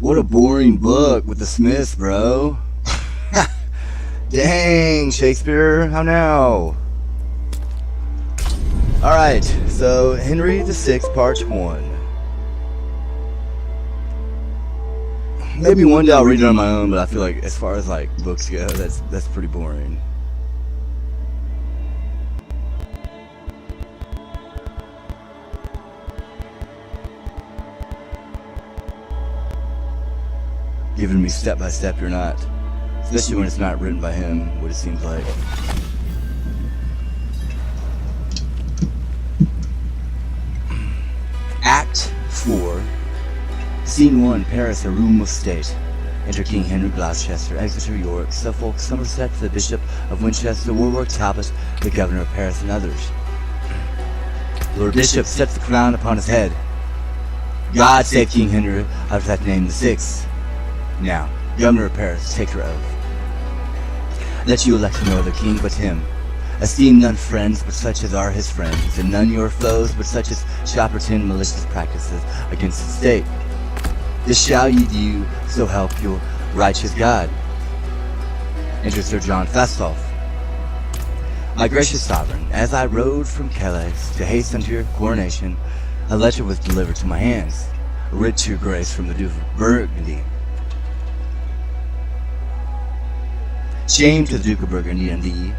What a boring book with the Smiths, bro. Dang, Shakespeare, how now? Alright, so Henry VI, Part 1. Maybe one day I'll read it on my own, but I feel like as far as like books go, that's pretty boring. Giving me step by step, you're not. Especially when it's not written by him, what it seems like. Act 4. Scene 1, Paris, a room of state. Enter King Henry, Gloucester, Exeter, York, Suffolk, Somerset, the Bishop of Winchester, Warwick, Talbot, the Governor of Paris, and others. Lord Bishop sets the crown upon his head. God save King Henry out of that name the sixth. Now, Governor of Paris, take your oath. That you elect no other king but him. Esteem none friends but such as are his friends, and none your foes but such as shall pretend malicious practices against the state. This shall ye do, so help your righteous God. Enter Sir John Fastolf. My gracious sovereign, as I rode from Calais to haste unto your coronation, a letter was delivered to my hands, writ to your grace from the Duke of Burgundy. Shame to the Duke of Burgundy and thee.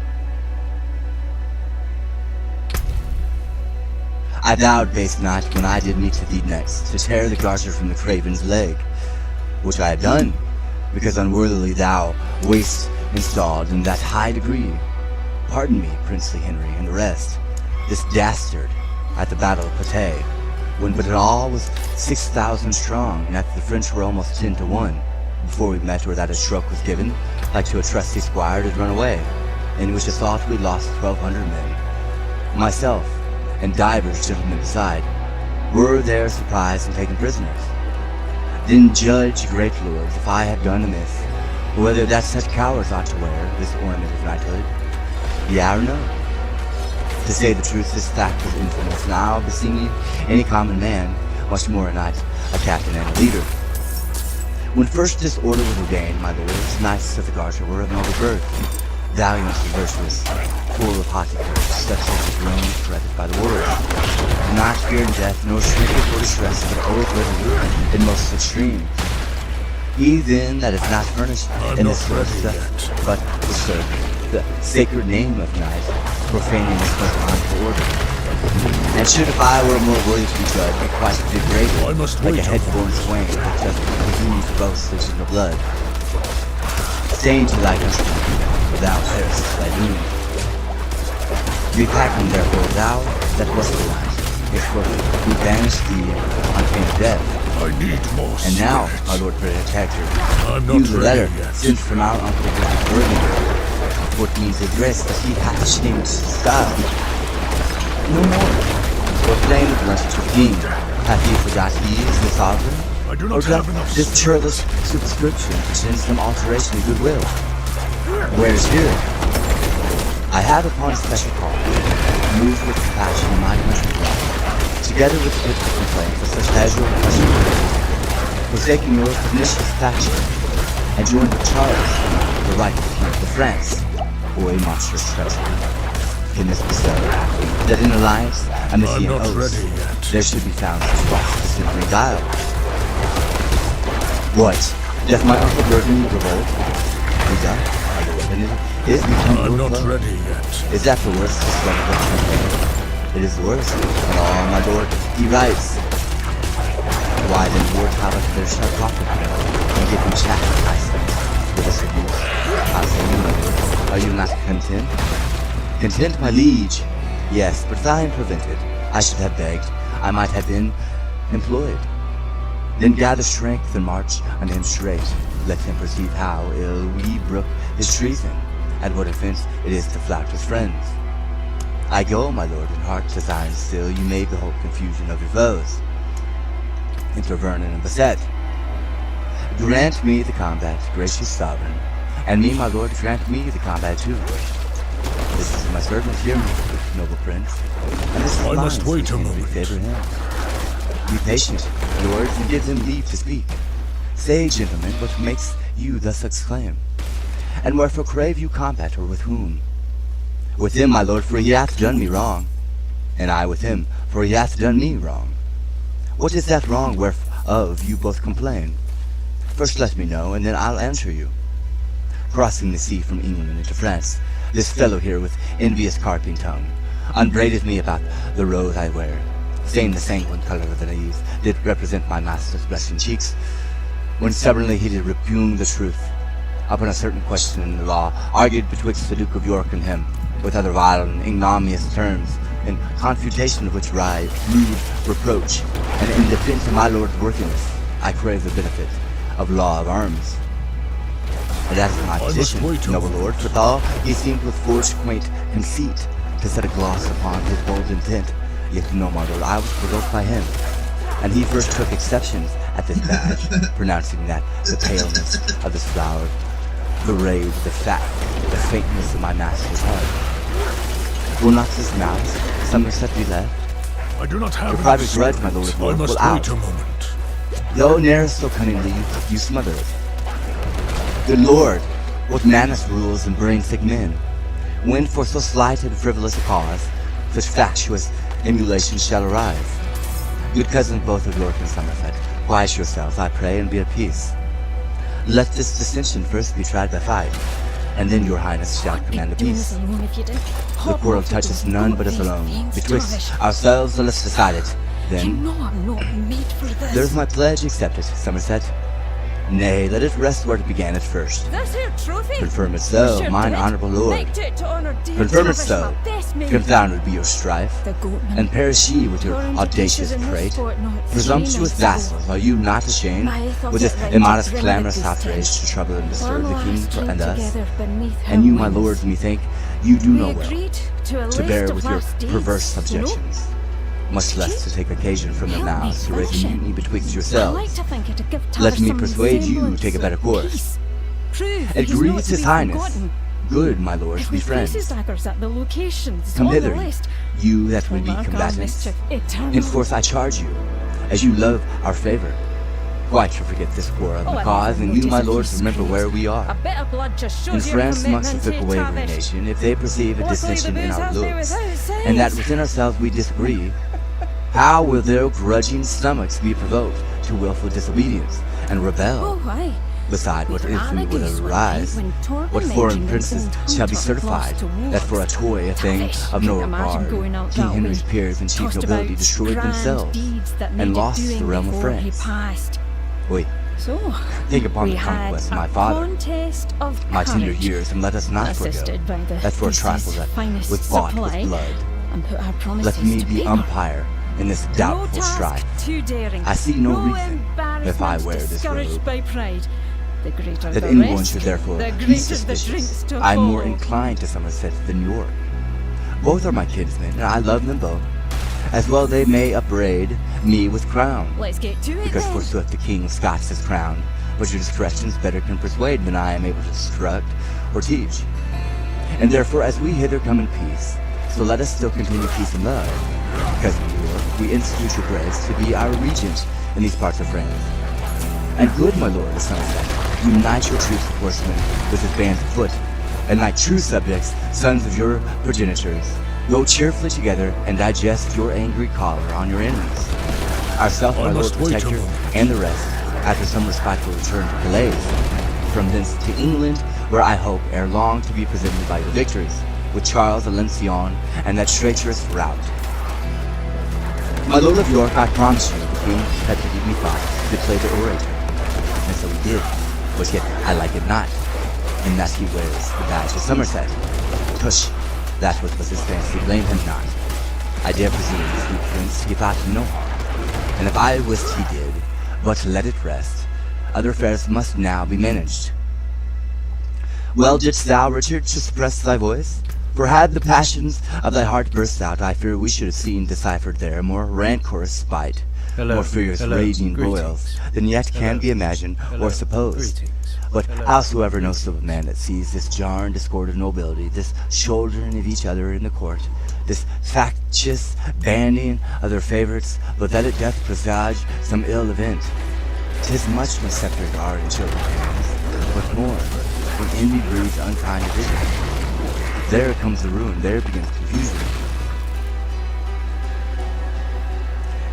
I vowed, base knight, when I did meet thee next, to tear the garter from the craven's leg, which I had done, because unworthily thou wast installed in that high degree. Pardon me, princely Henry, and the rest, this dastard, at the battle of Patay, when but in all was 6,000 strong, and that the French were almost 10 to 1. Before we met, or that a stroke was given, like to a trusty squire did run away, in which a thought we lost 1,200 men. Myself, and divers gentlemen beside, were there surprised and taken prisoners. Then judge, great lords, if I had done amiss, or whether that such cowards ought to wear this ornament of knighthood. Yea or no? To say the truth, this fact was infamous, and I'll beseem you, any common man, much more a knight, a captain, and a leader. When first this order was ordained, my lords, knights of the garter were of noble birth, valiant and virtuous, full of haughty courage, such as was grown and corrected by the world, not fearing death, nor shrinking for distress, but always resolute in most extreme. He then that is not furnished in this sort but to serve the sacred name of knight, profaning this most honorable order. And should if I were more worthy to be judged, be quite degraded, like a head-born swain, just refuse to boast in the blood. Stain to thy country, for thou perished thy doom. Repacking therefore thou that wast the knight, henceforth we banish thee on pain of death. I need more And now, spirit. our Lord Protector, I'm not use the letter ready yet. sent from our uncle of Burgundy, what means his grace that he hath shamed God. No more. Or claim the blessed to the king. Hath he forgot he is the sovereign? I do Or not have doth enough this churlish superscription pretend some alteration of goodwill? Where is here? I have upon a special call, moved with compassion in my country blood, together with the good complaint for such as your oppression, forsaking your pernicious faction, and joined with Charles, the rightful king of France, or a monstrous treachery. Can this be so? That in alliance, amidst I'm the not oaths, ready yet. there should be found such vices simply guile. What? Doth my uncle Burgundy revolt? He doth, my lord, and it is become I'm your not foe. ready yet. Is that the worst discovered of the It is the worst. And all, my lord, he writes. Why then, Lord Talbot, there shall profit him, and give him chastisement for this abuse. I say, you, my lord, are you not content? Content, my liege. Yes, but if I am prevented, I should have begged, I might have been employed. Then gather strength and march unto him straight. Let him perceive how ill we brook his treason, and what offense it is to flout with friends. I go, my lord, in heart desiring still you may behold confusion of your foes. Enter Vernon and Basset. Grant me the combat, gracious sovereign, and me, my lord, grant me the combat too. This is my servant, hear me, noble prince, and this is I mine, must wait a we moment. favor him. Be patient, lord, and give them leave to speak. Say, gentlemen, what makes you thus exclaim? And wherefore crave you combat, or with whom? With him, my lord, for he hath done me wrong, and I with him, for he hath done me wrong. What is that wrong whereof you both complain? First let me know, and then I'll answer you. Crossing the sea from England into France, this fellow here with envious carping tongue unbraided me about the robe I wear, saying the sanguine color of the eve did represent my master's blushing cheeks, when stubbornly he did repugn the truth upon a certain question in the law, argued betwixt the Duke of York and him, with other vile and ignominious terms, in confutation of which rise rude reproach, and in defense of my lord's worthiness, I crave the benefit of law of arms. And that is my position, noble lord, for thou he seemed with forged quaint conceit to set a gloss upon his bold intent, yet no, my lord, I was provoked by him, and he first took exceptions at this badge, pronouncing that the paleness of this flower bewrayed the faintness of my master's heart. Will not this mouse, Somerset, be left? I do not have your private grudge, my lord of York, will out. A moment. Though ne'er so cunningly you smother it. Good lord, what madness rules and brain-sick men, when for so slight and frivolous a cause, such factious emulations shall arise. Good cousins both of York and Somerset, quiet yourselves, I pray, and be at peace. Let this dissension first be tried by fight, and then your highness shall command a peace. The quarrel touches none but us alone. Betwixt ourselves, let's decide it. Then, you know I'm not made for this. There's my pledge accepted, Somerset. Nay, let it rest where it began at first. This here trophy. Confirm it so, Sure mine did. honourable lord. Baked it to honour dear Confirm it Tavish, so. my best mate. Confounded be your strife, The goatman. and perish ye with your Torn to audacious pieces in the prate. sport, not Presumptuous 3 nights vassals, are you not ashamed, My thought with this it right immodest to bring clamorous the beast outrage to trouble and ago. disturb the One king last drink and us? together beneath her And you, my wings. lords, methink, you do We know well agreed to a to list bear of with your last deeds, perverse you know? subjections, much less to take occasion from them Help now me to raise a finish it. mutiny betwixt I like yourselves. to think it'd give Let Tavish me some persuade you semblance take a better of course. peace. Prove It he's not grieves to his be highness. forgotten. Good, my lords, If be we place friends. his daggers at the locations Come on hither, the list, you that would be we'll mark our combatants. mischief eternally. Henceforth I charge you, as you love our favour, quite to forget this quarrel and the cause, and you, my lords, remember where we A are. bit of blood just In shows your France, amongst a commitment fickle to wavering Tavish. nation, if they perceive a Luckily, dissension the in booze our has me looks, without sight. and that within ourselves we disagree, how will their grudging stomachs be provoked to wilful disobedience and rebel? Oh, aye. Beside what infamy would Anarchies arise, when Torben what foreign mentioned princes his own shall be hunter certified lost to that for a wolves. toy, a thing Tavish, of no couldn't imagine regard, going out King that Henry's way. peers and chief Tossed nobility about destroyed grand themselves deeds that and needed lost the doing realm of before he France. passed. Wait, So, think upon we the had conquest of a my father, contest of my tender courage, years, and let us not forget assisted by the that for a beast's trifle that finest was bought supply, with blood, and put our promises let me to be paper. umpire in this No doubtful task strife. too daring. I see no reason, if I embarrassment wear this discouraged robe, by pride. The greater that the anyone risk, should therefore the be greater the suspicious. drinks to I'm more follow. inclined to Somerset than York. Both are my kinsmen, and I love them both. As well they may upbraid me with crown, Let's get to it because then. forsooth the king of Scots is crowned, but your discretions better can persuade than I am able to instruct or teach. And therefore, as we hither come in peace, so let us still continue peace and love, because in York we institute your grace to be our regent in these parts of France. And good, my lord, the Somerset, unite your troops of horsemen with his bands of foot, and my true subjects, sons of your progenitors, go cheerfully together and digest your angry choler on your enemies. Ourself, my lord must wait a protector, moment. and the rest, after some respectful return to Calais, from thence to England, where I hope ere long to be presented by your victories, with Charles Alencion and that traitorous rout. My lord of York, I promise you, the king had pitied me far to play the orator, and so he did, but yet I like it not, in that he wears the badge of Somerset. Tush, that was his fancy, blame him not. I dare presume the sweet prince he thought him no harm, and if I wist he did, but let it rest, other affairs must now be managed. Well didst thou, Richard, to suppress thy voice? For had the passions of thy heart burst out, I fear we should have seen deciphered there more rancorous spite, more furious raging broils, than yet can be imagined or supposed. But howsoever no civil man that sees this jar and discord of nobility, this shouldering of each other in the court, this factious banding of their favourites, but that it doth presage some ill event. 'Tis much when scepters are in children's hands, but more when envy breeds unkind division. There comes the ruin, there begins confusion.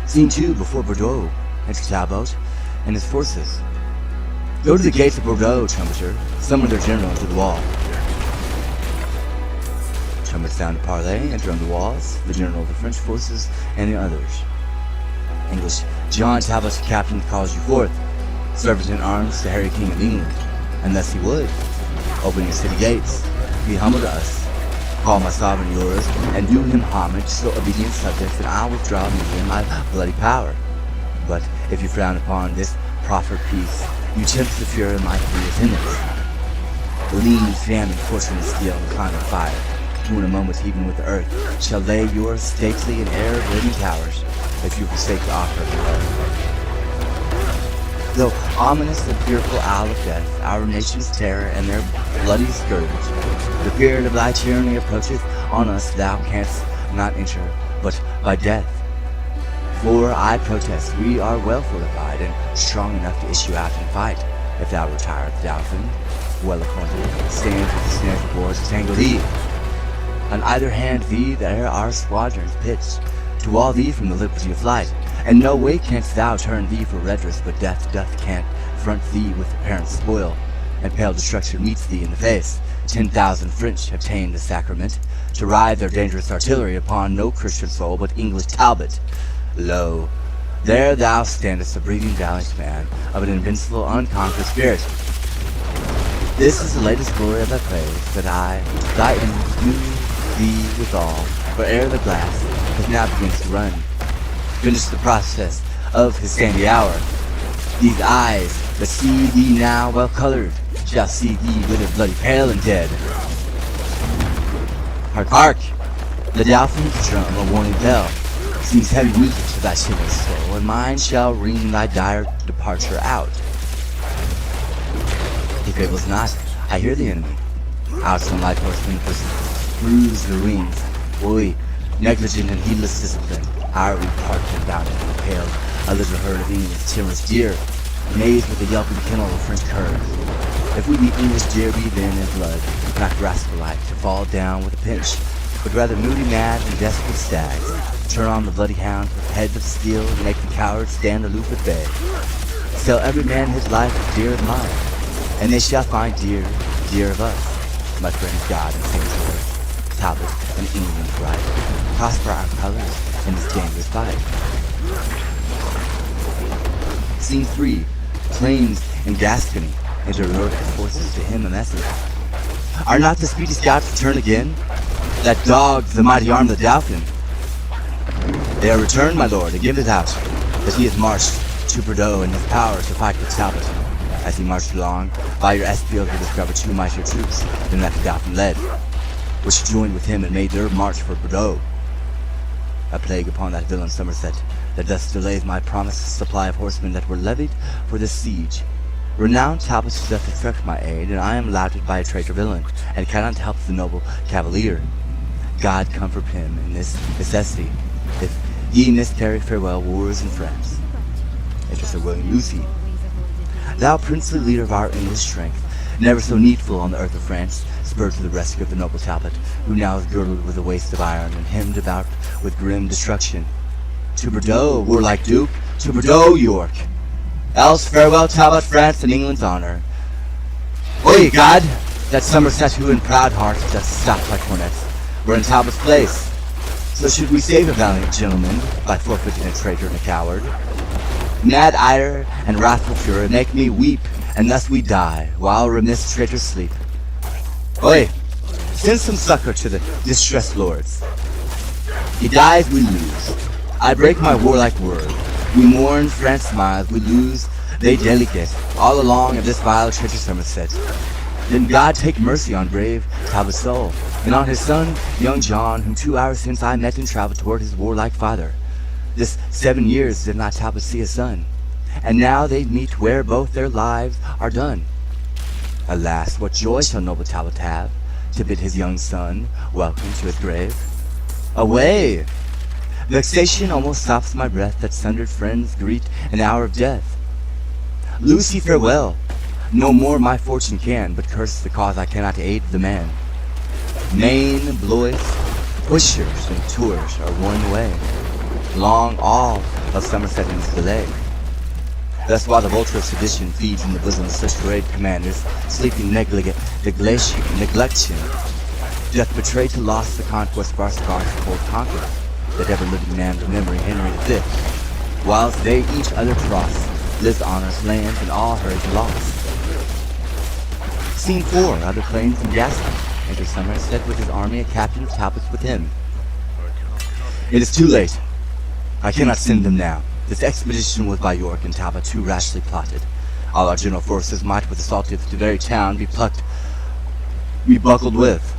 Scene 2, before Bordeaux enters Talbot and his forces. Go to the gates of Bordeaux, trumpeter. Summon their general to the wall. Trumpets sound a parley, enter on the walls, the general of the French forces, and the others. English John Talbot, captain, calls you forth. Servant in arms to Harry, King of England. And thus he would, opening the city gates, be humble to us. Call my sovereign yours, and do him homage, so obedient subjects, and I'll withdraw me in my bloody power. But if you frown upon this proffered peace, you tempt the fury of my three attendants. Lean, famine, fortune, and steel, and climb of fire, who in a moment, heaving with the earth, shall lay your stately and air-breathing towers, if you forsake the offer of your oath. Though ominous and fearful owl of death, our nation's terror and their bloody scourge, the period of thy tyranny approacheth on us, thou canst not enter, but by death. For I protest, we are well fortified and strong enough to issue out and fight. If thou retire the Dauphin, well appointed, stands with the snares of war to tangle thee. On either hand thee there are squadrons pitched, to wall thee from the liberty of flight. And no way canst thou turn thee for redress, but death doth can't front thee with apparent spoil, and pale destruction meets thee in the face. 10,000 French have ta'en the sacrament, to ride their dangerous artillery upon no Christian soul but English Talbot. Lo, there thou standest, a breathing valiant man, of an invincible, unconquered spirit. This is the latest glory of thy praise, that I, thy enemy, do thee withal, for ere the glass has now begins to run. Finish the process of his sandy hour. These eyes that see thee now well colored shall see thee withered, bloody, pale, and dead. Hark, hark! The Dauphin's drum, a warning bell, sings heavy music to thy shivering soul, and mine shall ring thy dire departure out. He fables not, I hear the enemy. Out some light horsemen bruise the wings. Oi, negligent and heedless discipline. Our we parked and bounded and impaled a little herd of English timorous deer, mazed with the yelping kennel of French curs. If we be English deer, be then in blood, not rascal-like, to fall down with a pinch, but rather moody, mad, and desperate stags. Turn on the bloody hound with heads of steel, and make the cowards stand aloof at bay. Sell every man his life as dear as mine, and they shall find dear, dear of us, my friends God and Saints of earth, Talbot and England's right. Prosper our colors in this dangerous fight. Scene 3. Plains and Gascony enter Northern forces to him a message. Are not the speedy scouts returned again? That dogs the mighty arm of the Dauphin. They are returned, my lord, and give it out that he has marched to Bordeaux in his power to fight with Talbot. As he marched along, by your Espials will discover 2 mightier troops than that the Dauphin led, which joined with him and made their march for Bordeaux. A plague upon that villain Somerset, that thus delays my promised supply of horsemen that were levied for this siege. Renowned Talbot doth instruct my aid, and I am lauded by a traitor villain, and cannot help the noble cavalier. God comfort him in this necessity. If ye miscarry, farewell, wars in France. Enter Sir William Lucy. Thou princely leader of our English strength, never so needful on the earth of France, spurred to the rescue of the noble Talbot, who now is girdled with a waist of iron and hemmed about with grim destruction. To Bordeaux, warlike Duke, to Bordeaux, York. Else farewell Talbot, France, and England's honor. Oi, God, that Somerset who in proud heart doth stop like hornets, were in Talbot's place. So should we save a valiant gentleman by forfeiting a traitor and a coward? Mad ire and wrathful fury make me weep, and thus we die, while remiss traitors sleep. Oi, send some succor to the distressed lords. He dies, we lose. I break my warlike word. We mourn, France smiles, we lose, they delicate, all along of this vile traitor Somerset. Then God take mercy on brave Talbot's soul, and on his son, young John, whom 2 hours since I met and traveled toward his warlike father. This 7 years did not Talbot see his son, and now they meet where both their lives are done. Alas, what joy shall noble Talbot have, to bid his young son welcome to his grave? Away! Vexation almost stops my breath, that sundered friends greet an hour of death. Lucy, farewell. No more my fortune can, but curse the cause I cannot aid the man. Maine, Blois, pushers and tours are worn away. Long all of Somerset's delay. Thus while the vulture of sedition feeds in the bosom of such great commanders, sleeping neglection doth betray to loss the conquest of our scars of cold conqueror, that ever living man remembering Henry V, whilst they each other cross, lives honor's land and all hers lost. Scene 4, other plains and Gascony. Enter Somerset with his army, a captain of Talbots with him. It is too late. I cannot send them now. This expedition was by York and Talbot too rashly plotted. All our general forces might with assault if the very town be buckled with.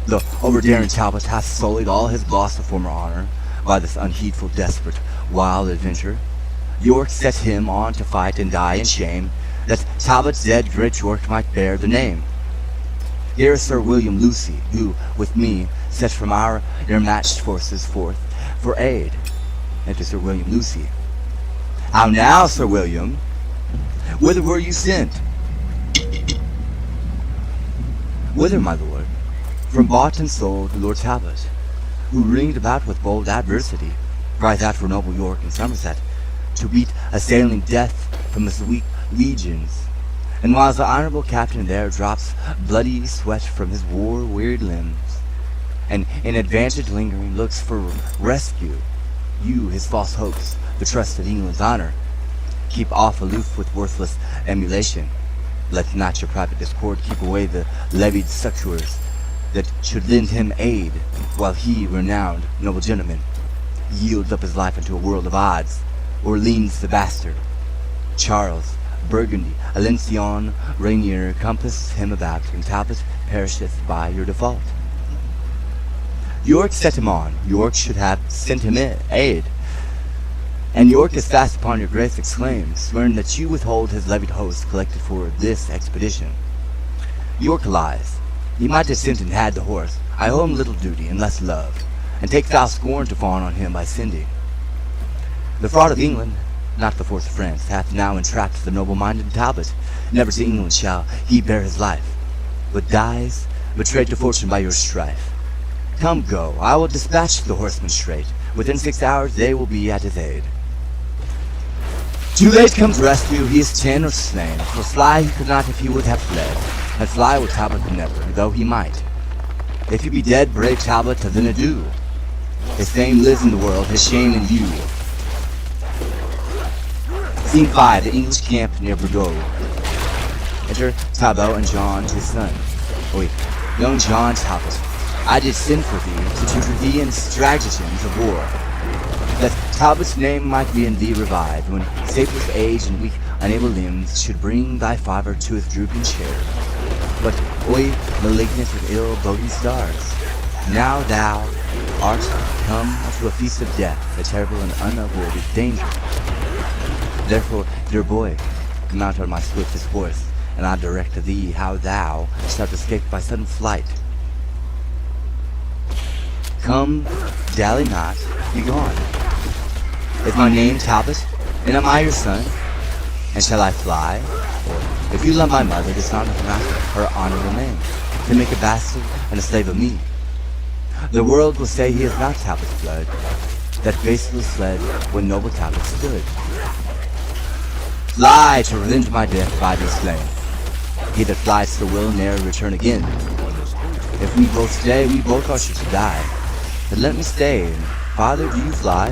The overdaring Talbot hath sullied all his gloss of former honor by this unheedful, desperate, wild adventure. York set him on to fight and die in shame, that Talbot's dead great York might bear the name. Here is Sir William Lucy, who, with me, set from our matched forces forth for aid. Enter Sir William Lucy. How now, Sir William? Whither were you sent? Whither, my lord? From bought and sold Lord Talbot, who ringed about with bold adversity, cries out for noble York and Somerset, to beat assailing death from his weak legions. And whilst the honorable captain there drops bloody sweat from his war-wearied limbs, and in advantage lingering looks for rescue, you, his false hopes, the trust of England's honor, keep off aloof with worthless emulation. Let not your private discord keep away the levied succours that should lend him aid, while he, renowned noble gentleman, yields up his life into a world of odds. Orleans the bastard, Charles, Burgundy, Alencon, Rainier compass him about, and Talbot perisheth by your default. York set him on. York should have sent him aid. And York is fast upon your grace exclaims, swearing that you withhold his levied host collected for this expedition. York lies. He might have sent and had the horse. I owe him little duty and less love, and take foul scorn to fawn on him by sending. The fraud of England, not the force of France, hath now entrapped the noble-minded Talbot. Never to England shall he bear his life, but dies, betrayed to fortune by your strife. Come, go, I will dispatch the horsemen straight. Within 6 hours they will be at his aid. Too late comes rescue, he is 10 or slain. For fly he could not if he would have fled, and fly with Talbot could never, though he might. If he be dead, brave Talbot, then adieu. His fame lives in the world, his shame in you. Scene 5, the English camp near Bordeaux. Enter Talbot and John, his son. Young John Talbot, I did send for thee to tutor thee in stratagems of war, that Talbot's name might be in thee revived, when safe with age and weak, unable limbs should bring thy father to his drooping chair. But, malignant with ill boding stars, now thou art come to a feast of death, a terrible and unavoided danger. Therefore, dear boy, mount on my swiftest horse, and I direct thee how thou shalt escape by sudden flight. Come, dally not, be gone. Is my name Talbot, and am I your son? And shall I fly? Or, if you love my mother, dishonor not her honorable name, to make a bastard and a slave of me. The world will say he is not Talbot's blood, that baseless fled when noble Talbot stood. Fly to revenge my death by thee slain. He that flies so will ne'er return again. If we both stay, we both are sure to die. But let me stay, and father, do you fly?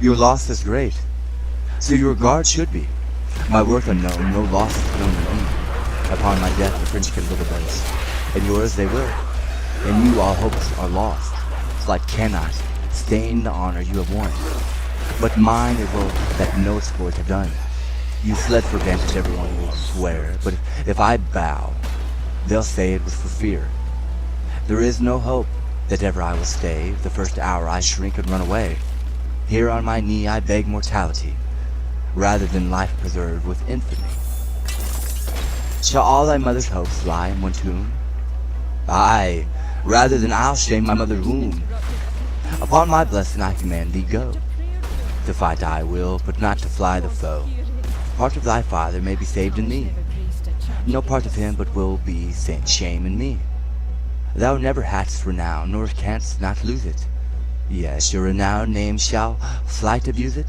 Your loss is great, so your regard should be. My worth unknown, no loss is known to me. Upon my death the French can live boast, and yours they will. In you all hopes are lost. Flight cannot stain the honor you have won. But mine it will that no exploit have done. You fled for vantage, everyone will swear, but if I bow, they'll say it was for fear. There is no hope that ever I will stay. The first hour I shrink and run away. Here on my knee I beg mortality, rather than life preserved with infamy. Shall all thy mother's hopes lie in one tomb? Aye, rather than I'll shame my mother's womb. Upon my blessing I command thee go. To fight I will, but not to fly the foe. part of thy father may be saved in me. No part of him but will be shame in me. Thou never hadst renown, nor canst not lose it. Yes, your renowned name shall flight abuse it.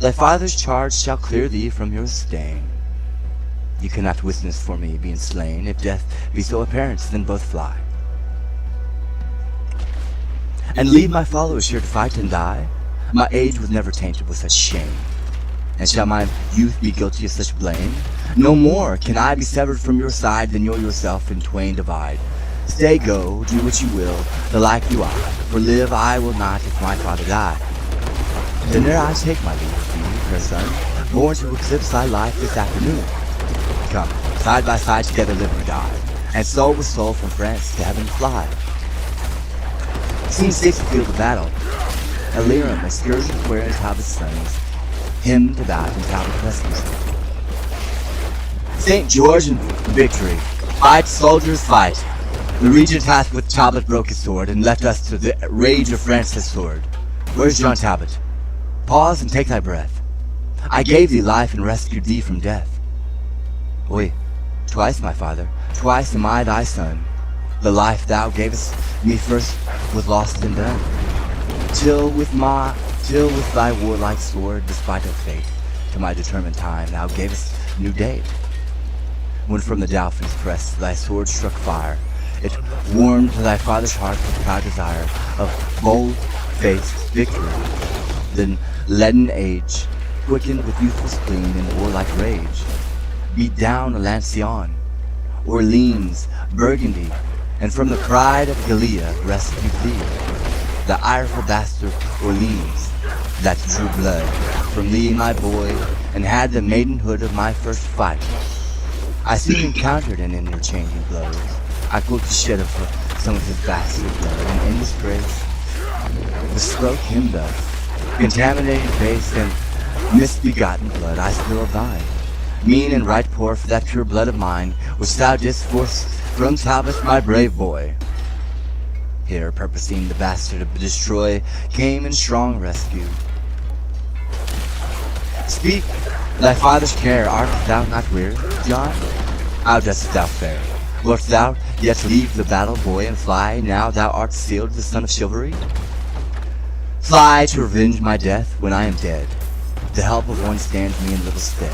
Thy father's charge shall clear thee from your stain. You cannot witness for me being slain. If death be so apparent, then both fly. And leave my followers here to fight and die? My age was never tainted with such shame. And shall my youth be guilty of such blame? No more can I be severed from your side than you yourself in twain divide. Stay, go, do what you will, the like do I, for live I will not if my father die. Then ere I take my leave of thee, fair son, born to eclipse thy life this afternoon. Come, side by side together live and die, and soul with soul from France to heaven fly. Scene 6, field of battle. Illyrium, excursion wherein Talbot's sons, hymn to bat and Talbot rescues. St. George in victory. Fight, soldiers, fight. The regent hath with Talbot broke his sword, and left us to the rage of France his sword. Where's John Talbot? Pause and take thy breath. I gave thee life and rescued thee from death. Oi, twice, my father, twice am I thy son. The life thou gavest me first was lost and done. Till with thy warlike sword, despite of fate, to my determined time thou gavest new date. When from the Dauphin's crest thy sword struck fire, it warmed thy father's heart with proud desire of bold-faced victory. Then leaden age, quickened with youthful spleen and warlike rage, beat down Lancion, Orleans, Burgundy, and from the pride of Gallia rescued thee, the ireful bastard Orleans, that drew blood from thee, my boy, and had the maidenhood of my first fight. I soon encountered in your changing blows. I quote the shed of some of his bastard blood, and in disgrace bespoke him thus. Contaminated face and misbegotten blood I spill of thine. Mean and right poor for that pure blood of mine, which thou didst force from Talbot, my brave boy. Here, purposing the bastard to destroy, came in strong rescue. Speak, thy father's care, art thou not weary, John? How dost thou fare? Wilt thou yet leave the battle, boy, and fly, now thou art sealed the son of chivalry? Fly to revenge my death when I am dead. The help of one stands me in little stead.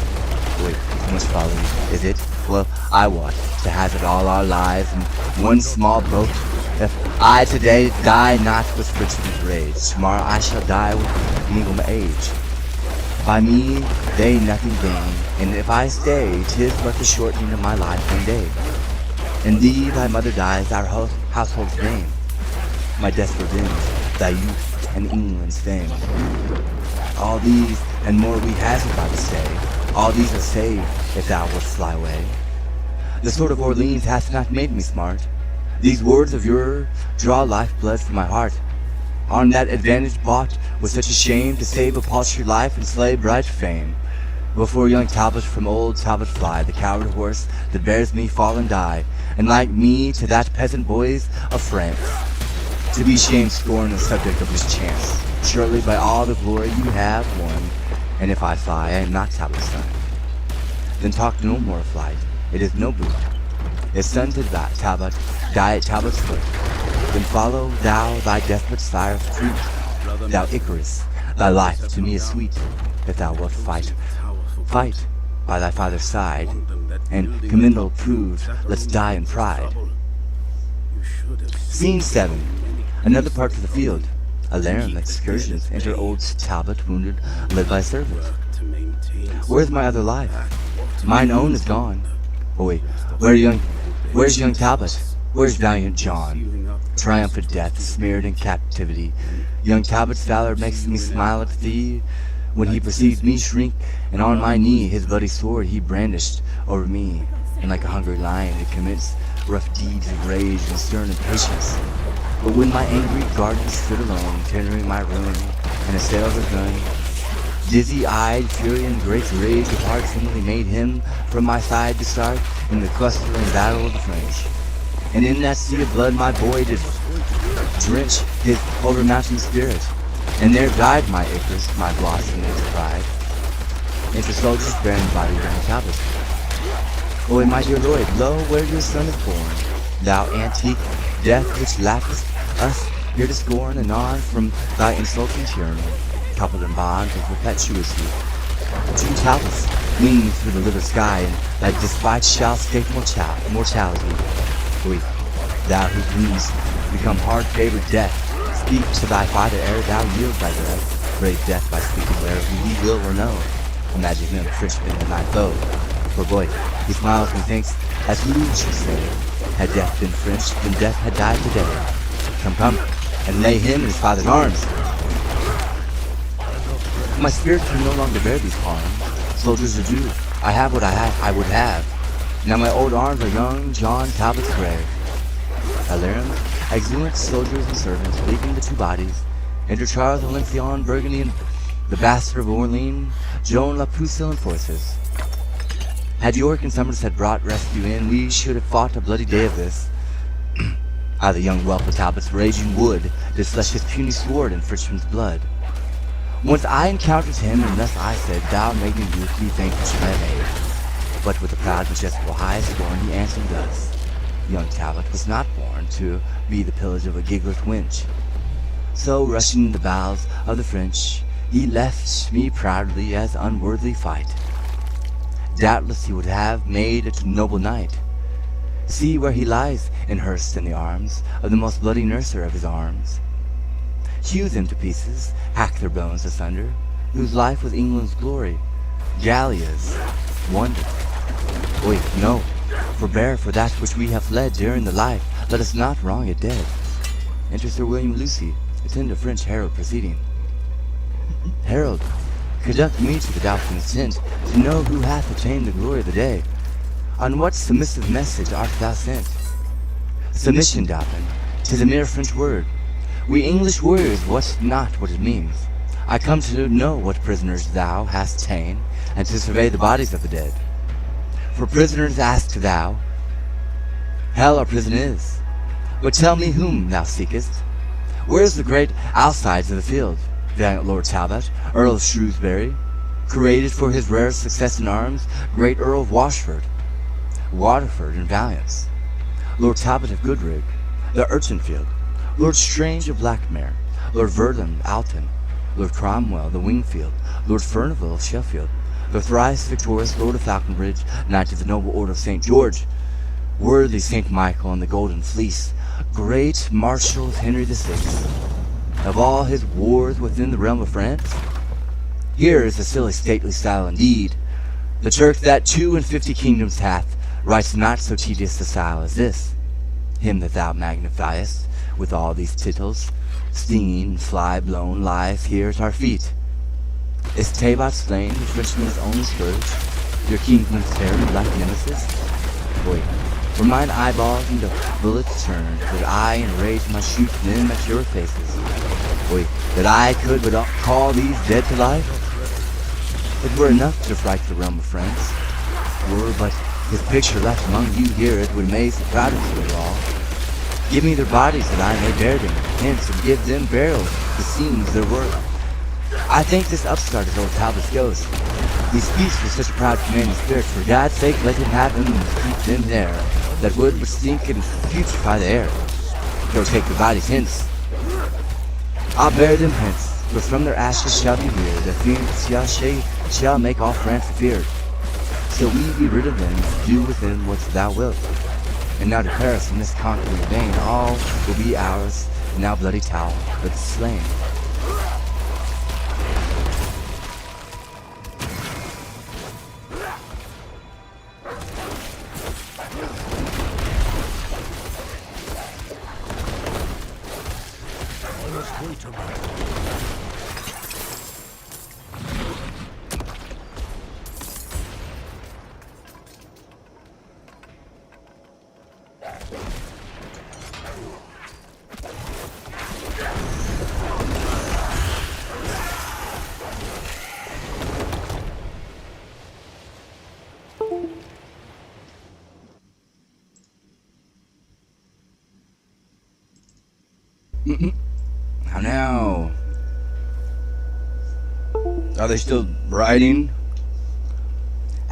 Wait, too much folly, is it? Well, I wot, to hazard all our lives in one small boat. If I today die not with Richard's rage, tomorrow I shall die with mingled age. By me they nothing gain, and if I stay, 'tis but the shortening of my life one day. In thee thy mother dies, our household's name, my death's revenge, thy youth and England's fame. All these and more we hazard by the stay, all these are saved if thou wilt fly away. The sword of Orleans hath not made me smart. These words of yours draw lifeblood from my heart. On that advantage bought with such a shame, to save a paltry life and slay bright fame. Before young Talbot from old Talbot fly, the coward horse that bears me fall and die, and like me to that peasant boys of France, to be shame scorn the subject of this chance. Surely by all the glory you have won, and if I fly, I am not Talbot's son. Then talk no more of flight, it is no boot. His son to Talbot, die at Talbot's foot. Then follow thou thy desperate sire's truth. Thou Icarus, thy life to me is sweet, if thou wilt fight. Fight by thy father's side, and commendal prove, let's die in pride. Scene 7. Another part of the field. Illyrium excursions, enter old Talbot wounded, led by servant. Where's my other life? Mine own is gone. Boy, where's young Talbot? Where's valiant John? Triumphant death, smeared in captivity. Young Talbot's valor makes me smile at thee, when he perceives me shrink, and on my knee his bloody sword he brandished over me, and like a hungry lion he commits rough deeds of rage and stern impatience. But when my angry guardian stood alone, tendering my ruin, and assailed her gun, dizzy-eyed, fury and great rage of heart suddenly made him from my side to start in the clustering battle of the French. And in that sea of blood my boy did drench his over-mountain spirit, and there died my Icarus, my blossom and his pride. Enter soldiers bearing the body of young Talbot. Oi, my dear lord, lo, where your son is born, thou antique death which laughest us here to scorn, anon from thy insulting tyranny, coupled in bonds of perpetuity. Two Talbots wing through the liver sky, and thy despite shall escape mortality. Oi, thou whose wounds become hard-favored death, speak to thy father ere thou yield thy breath. Brave death by speaking wherever he will or no. Imagine him, Frenchman, and thy foe. For boy, he smiles and thinks, as who should say, had death been French, then death had died today. Come, come, and lay him in his father's arms. My spirit can no longer bear these harms. Soldiers adieu, I have what I would have. Now my old arms are young John Talbot's grave. Alarum, exuberant soldiers and servants, leaving the two bodies, enter Charles Valenciennes, Burgundy, and the bastard of Orleans, Joan La Pucelle and forces. Had York and Somerset brought rescue in, we should have fought a bloody day of this. How the young whelp of Talbot's raging wood did flesh his puny sword in Frenchman's blood. Once I encountered him, and thus I said, thou maiden youth, me thank which I have made. But with a proud, majestical, high scorn, he answered thus, young Talbot was not born to be the pillage of a giglet wench. So, rushing the bows of the French, he left me proudly as unworthy fight. Doubtless he would have made a noble knight. See where he lies, enhearsed in the arms of the most bloody nurser of his arms. Hew them to pieces, hack their bones asunder, whose life was England's glory, Gallia's wonder. Wait, no, forbear for that which we have fled during the life, let us not wrong it dead. Enter Sir William Lucy, attend a French herald proceeding. Herald, conduct me to the Dauphin's tent, to know who hath attained the glory of the day. On what submissive message art thou sent? Submission, Dauphin, 'tis a mere French word. We English warriors wot not what it means. I come to know what prisoners thou hast ta'en, and to survey the bodies of the dead. For prisoners ask thou, hell our prison is. But tell me whom thou seekest. Where is the great outsides of the field, valiant Lord Talbot, Earl of Shrewsbury, created for his rare success in arms, great Earl of Waterford in valiance, Lord Talbot of Goodrig, the Urchinfield, Lord Strange of Blackmare, Lord Verdun of Alton, Lord Cromwell the Wingfield, Lord Furnivall of Sheffield, the thrice victorious Lord of Falconbridge, Knight of the Noble Order of St. George, worthy St. Michael and the Golden Fleece, great Marshal of Henry VI, of all his wars within the realm of France. Here is a silly stately style indeed. The Turk that 52 kingdoms hath writes not so tedious a style as this. Him that thou magnifiest with all these titles, stinging and fly-blown, lies here at our feet. Is Talbot slain, the Frenchman's own scourge, your kinsman's terrible black nemesis? Wait, for mine eyeballs into bullets turned, that I in rage must shoot them at your faces. Wait, that I could but call these dead to life? It were enough to fright the realm of France. Were but his picture left among you here, it would amaze the proudest of you all. Give me their bodies that I may bear them, hence, and give them burial, the scenes their worth. I think this upstart is old Talbot's ghost. He speaks with such a proud commanding spirit, for God's sake let him have him and keep them there, that would but stink and putrefy the air. Go take the bodies hence. I'll bear them hence, for from their ashes shall be reared, the phoenix shall make all France feared. So we be rid of them, and do with them what thou wilt. And now to Paris in this conquering vain, all will be ours, and now bloody Talbot, but slain. How now? Are they still riding?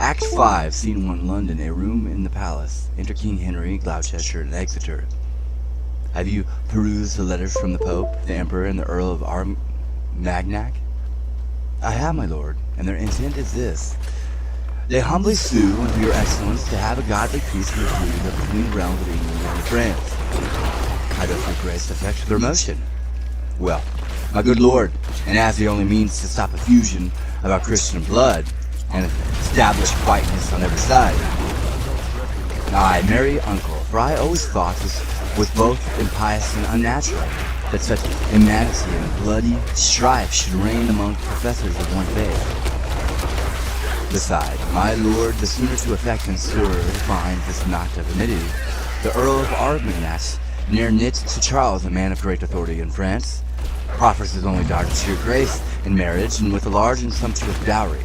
Act 5, Scene 1, London, a room in the palace. Enter King Henry, Gloucester, and Exeter. Have you perused the letters from the Pope, the Emperor, and the Earl of Armagnac? I have, my lord, and their intent is this. They humbly sue unto your excellence to have a godly peace concluded between the realms of England and France. I doth with grace effect their motion. Well, my good lord, and as the only means to stop a fusion of our Christian blood, and establish quietness on every side. I marry uncle, for I always thought this was both impious and unnatural, that such immanity and bloody strife should reign among professors of one faith. Beside, my lord, the sooner to effect and stir find this knot of amity, the Earl of Armagnac, near knit to Charles, a man of great authority in France, proffers his only daughter to your grace in marriage, and with a large and sumptuous dowry.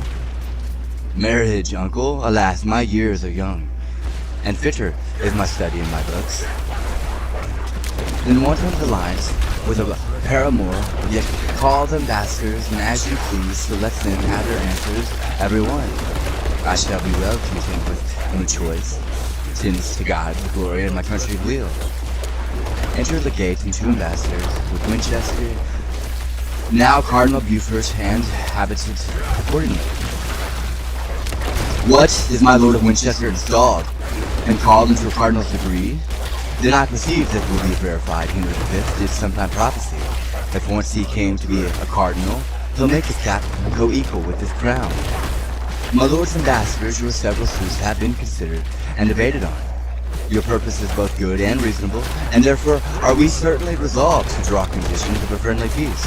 Marriage, uncle, alas, my years are young, and fitter is my study in my books. Then one of the lines, with a paramour, yet call them ambassadors, and as you please, so let them have their answers, every one. I shall be well content with any choice, since to God the glory and my country weal. Enter the gate and 2 ambassadors, with Winchester, now Cardinal Beaufort, and habited accordingly. What, is my lord of Winchester installed, and called into a cardinal's degree? Then I perceived that it will be verified Henry V did sometime prophesy, if once he came to be a cardinal, he'll make his cap co-equal with his crown. My lord's ambassadors, your several suits have been considered and debated on. Your purpose is both good and reasonable, and therefore are we certainly resolved to draw conditions of a friendly peace,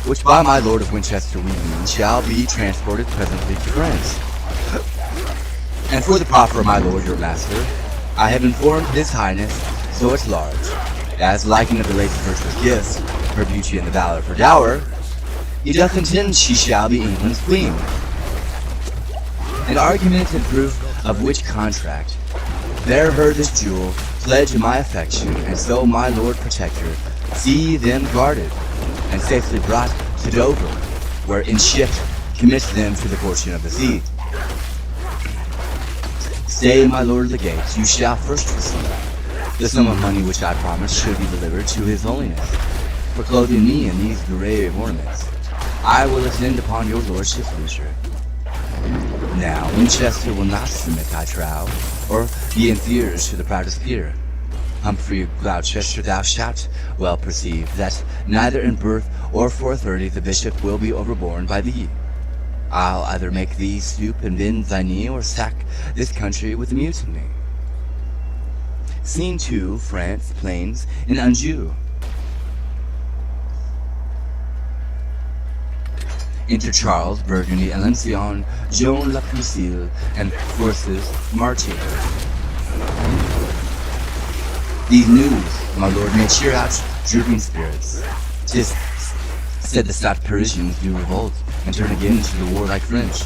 which by my lord of Winchester we mean shall be transported presently to France. And for the proffer of my lord your master, I have informed his highness so it's large, as liking of the lady's virtuous gifts, her beauty and the valor of her dower, he doth intend she shall be England's queen. An argument and proof of which contract, bear her this jewel, pledge of my affection, and so my lord protector, see them guarded, and safely brought to Dover, where in ship commits them to the fortune of the sea. Stay, my lord of the gates, you shall first receive the sum of money which I promised should be delivered to his holiness, for clothing me in these grave ornaments. I will attend upon your lordship's leisure. Now, Winchester will not submit, I trow, or be inferior to the proudest peer. Humphrey Gloucester, thou shalt well perceive that neither in birth or for authority the bishop will be overborne by thee. I'll either make thee stoop and bend thy knee, or sack this country with a mutiny. Scene 2, France, Plains, in Anjou. Enter Charles, Burgundy, Alencon, Joan La Pucille, and forces marching. These news, my lord, may cheer out drooping spirits. 'Tis said the stout Parisians do revolt, and turn again to the warlike French.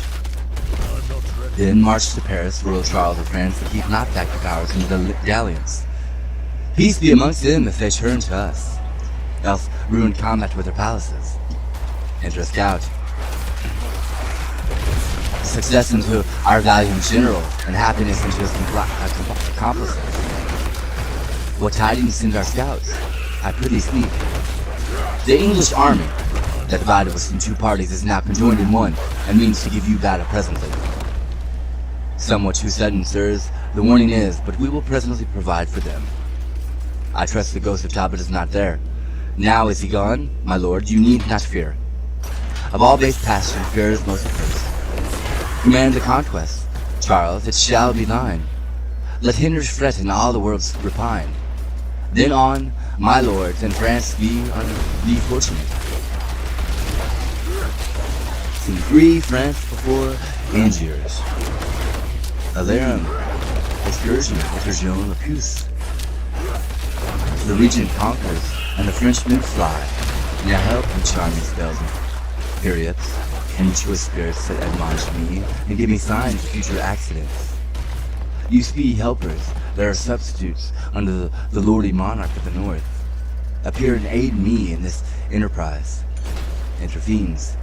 Then march to Paris, royal Charles of France, and keep not back the powers into the galleons. Peace be amongst them if they turn to us, else ruin combat with their palaces. Enter a scout. Success into our valiant general, and happiness into his accomplices. What tidings send our scouts? I prithee speak. The English army, that divided us in 2 parties, is now conjoined in one, and means to give you battle presently. Somewhat too sudden, sirs, the warning is, but we will presently provide for them. I trust the ghost of Talbot is not there. Now is he gone, my lord, you need not fear. Of all base passion, fear is most accursed. Command the conquest, Charles, it shall be thine. Let hinders fret and all the world repine. Then on, my lords, and France be fortunate. Scene 3, France before Angers. Alarum, excursion with Joan La Puce. The regent conquers, and the Frenchmen fly. Now help me charming spells and periods, and choice spirits that admonish me, and give me signs of future accidents. You speedy helpers, there are substitutes under the lordly monarch of the north. Appear and aid me in this enterprise. Enter fiends.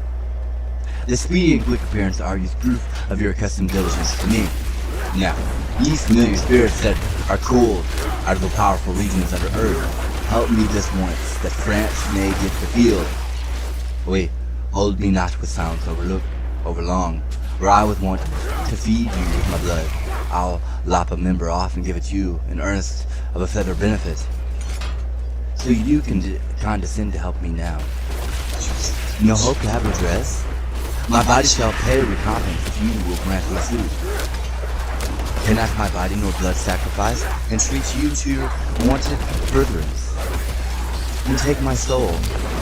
The speedy and quick appearance argues proof of your accustomed diligence to me. Now, ye familiar spirits that are cold out of the powerful regions under earth, help me this once, that France may get the field. Wait, hold me not with silence overlong, where I was wont to feed you with my blood. I'll lop a member off and give it you in earnest of a feather benefit. So you can condescend to help me now. No hope to have redress? My body shall pay recompense if you will grant my suit. Cannot my body nor blood sacrifice, entreat you to your wanted furtherance? And take my soul,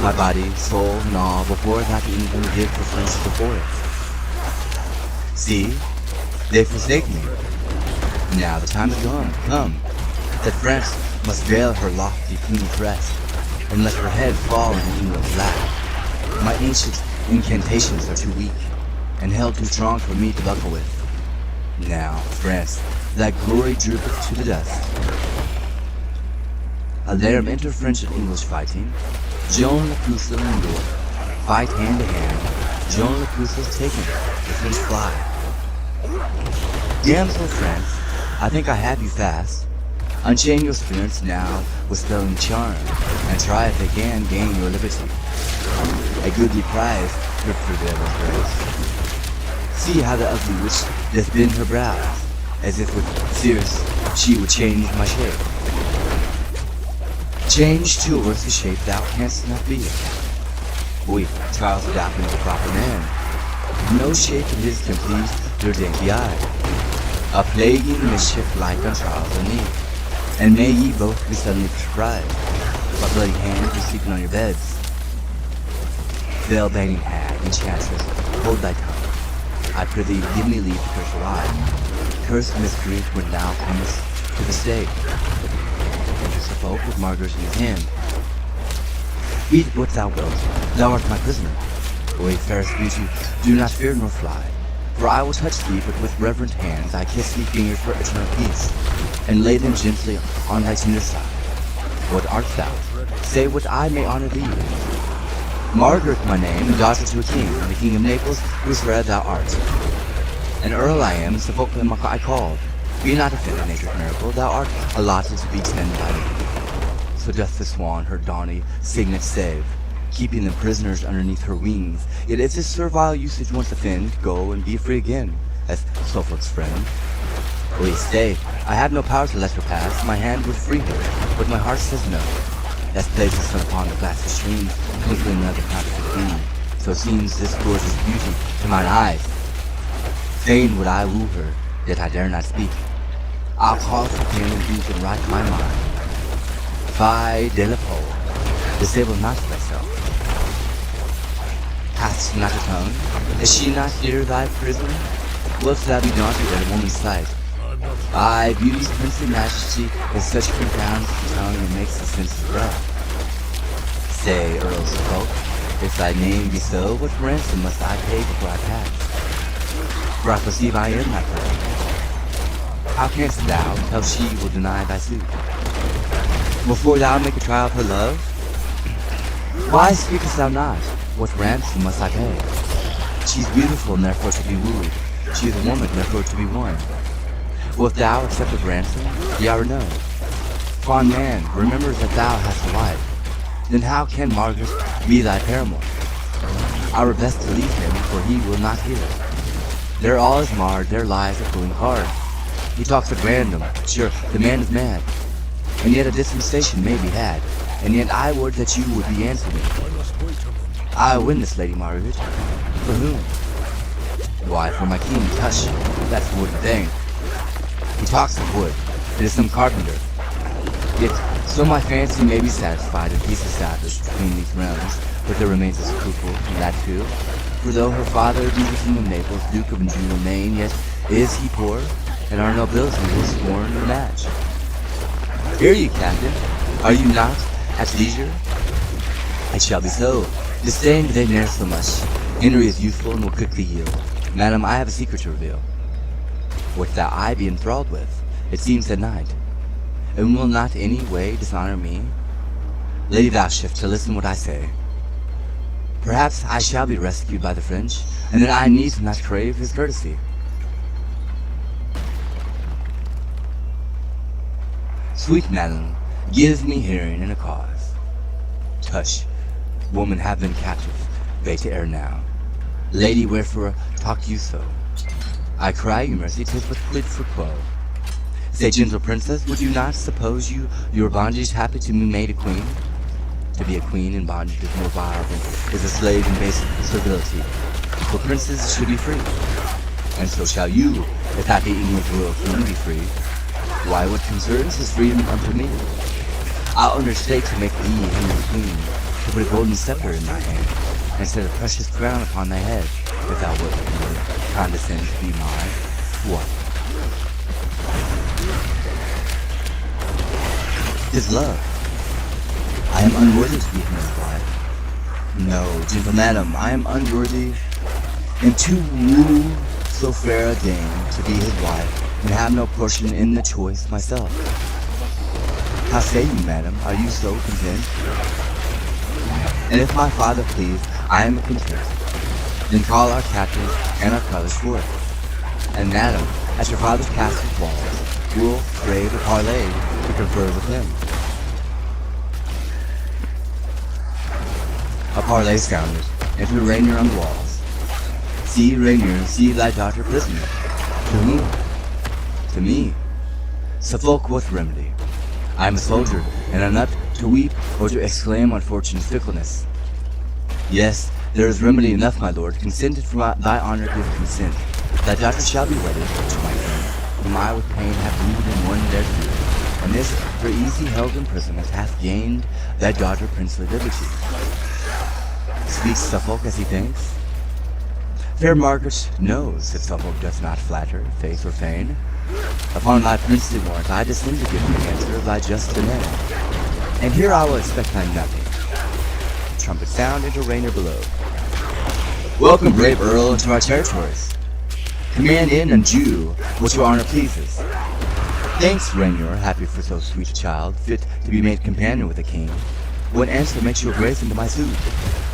my body, soul, and all, before that England give for French before it. See, they forsake me. Now the time is come, that France must veil her lofty queenly crest, and let her head fall in England's lap. My ancient incantations are too weak, and held too strong for me to buckle with. Now, France, thy glory droopeth to the dust. There enter French and English fighting. Joan le Pucelle and Door fight hand to hand. Joan le Pucelle's taken, the French fly. Damsel France, I think I have you fast. Unchain your spirits now with spelling charm, and try if they can gain your liberty. A goodly prize, good for devil's grace. See how the ugly witch doth bend her brows, as if with tears she would change my shape. Change to a worthy shape thou canst not be. We, Charles adopting the proper man. No shape of his can please your dainty eye. A plaguing mischief like on Charles and me. And may ye both be suddenly surprised by bloody hands who sleeping on your beds. Bell-banging hag, enchantress, hold thy tongue. I prithee, give me leave to curse a lie. Curse miscreant when thou comest to the stake. Enters the folk with Margaret in his hand. Eat what thou wilt, thou art my prisoner. Wait, fairest beauty, do not fear nor fly. For I will touch thee, but with reverent hands I kiss thee fingers for eternal peace, and lay them gently on thy tender side. What art thou? Say what I may honor thee. Margaret my name, and daughter to a king, and the king of Naples, whose red thou art. An earl I am, so folk am I called. Be not offended, nature's miracle, thou art allotted to be tended by me. So doth the swan her dawny signet save, keeping the prisoners underneath her wings. Yet if this servile usage once offend, go and be free again, as Suffolk's friend. Wait, stay, I have no power to let her pass, my hand would free her, but my heart says no. As plays the sun upon the glassy stream, twinkling another counterfeit beam, so seems this gorgeous beauty to mine eyes. Fain would I woo her, yet I dare not speak. I'll call for pen and ink and write my mind. Fie de la pole, disable not thyself. Hast not a tongue? Is she not here thy prison? Wilt thou be daunted at a woman's sight? Aye, beauty's princely majesty is such confounds the tongue and makes the senses grow. Say, earls of folk, if thy name be so, what ransom must I pay before I pass? For I perceive I am thy prey. How canst thou tell she will deny thy suit? Before thou make a trial of her love? Why speakest thou not? What ransom must I pay? She's beautiful and therefore to be wooed. She is a woman, therefore to be won. Wilt thou accept of ransom? Yea or no? Fond man, remember that thou hast a wife. Then how can Margaret be thy paramour? I were best to leave him, for he will not hear. Their all is marred, their lives are going hard. He talks at random, sure, the man is mad. And yet a dispensation may be had, and yet I would that you would be answering. I win this, Lady Margaret. For whom? Why, for my king, Tush. That's the wooden thing. He talks of wood. It is some carpenter. Yet, so my fancy may be satisfied if peace established between these realms, but there remains a scruple, and that too. For though her father be the king of Naples, duke of Anjou and Maine, yet is he poor, and our nobility will scorn the match. Hear ye, captain, are you not at leisure? It shall be so. Disdain they ne'er so much. Henry is youthful and will quickly yield. Madam, I have a secret to reveal. What thou I be enthralled with, it seems at night, and will not any way dishonor me? Lady, vouchsafe to listen what I say. Perhaps I shall be rescued by the French, and then I need not crave his courtesy. Sweet madam, give me hearing in a cause. Tush, woman have been captive, bait ere now. Lady, wherefore talk you so? I cry you mercy, 'tis but quid for quo. Say, gentle princess, would you not suppose your bondage happy to be made a queen? To be a queen in bondage is more vile than is a slave in base servility. For princes should be free, and so shall you, if happy England's royal queen be free. Why, what concerns his freedom unto me? I'll undertake to make thee England's queen, to put a golden scepter in thy hand, and set a precious crown upon thy head, if thou wilt condescend to be mine. What? 'Tis love. I am unworthy to be his wife. No, gentle madam, I am unworthy, and to woo so fair a dame to be his wife, and have no portion in the choice myself. How say you, madam, are you so content? And if my father please, I am content. Then call our captains and our colors forth. And madam, at your father's castle's walls, we'll crave a parley to confer with him. A parley sounded, and to Rainier on the walls. See, Rainier, see thy daughter prisoner. To whom? To me. Suffolk, what remedy? I am a soldier, and am not to weep or to exclaim on fortune's fickleness. Yes, there is remedy enough, my lord. Consented for thy honor give consent. Thy daughter shall be wedded to my king, whom I with pain have wooed and won thereto. And this, for easy held imprisonment, hath gained thy daughter princely liberty. Speaks Suffolk as he thinks? Fair Margaret knows that Suffolk doth not flatter, faith or feign. Upon thy princely warrant I descend to give the answer of thy just demand. And here I will expect thy nothing. Trumpet sound into Rainier below. Welcome, brave Earl, into our territories. Command in and do what your honor pleases. Thanks, Rainier, happy for so sweet a child, fit to be made companion with a king. What answer makes your grace into my suit?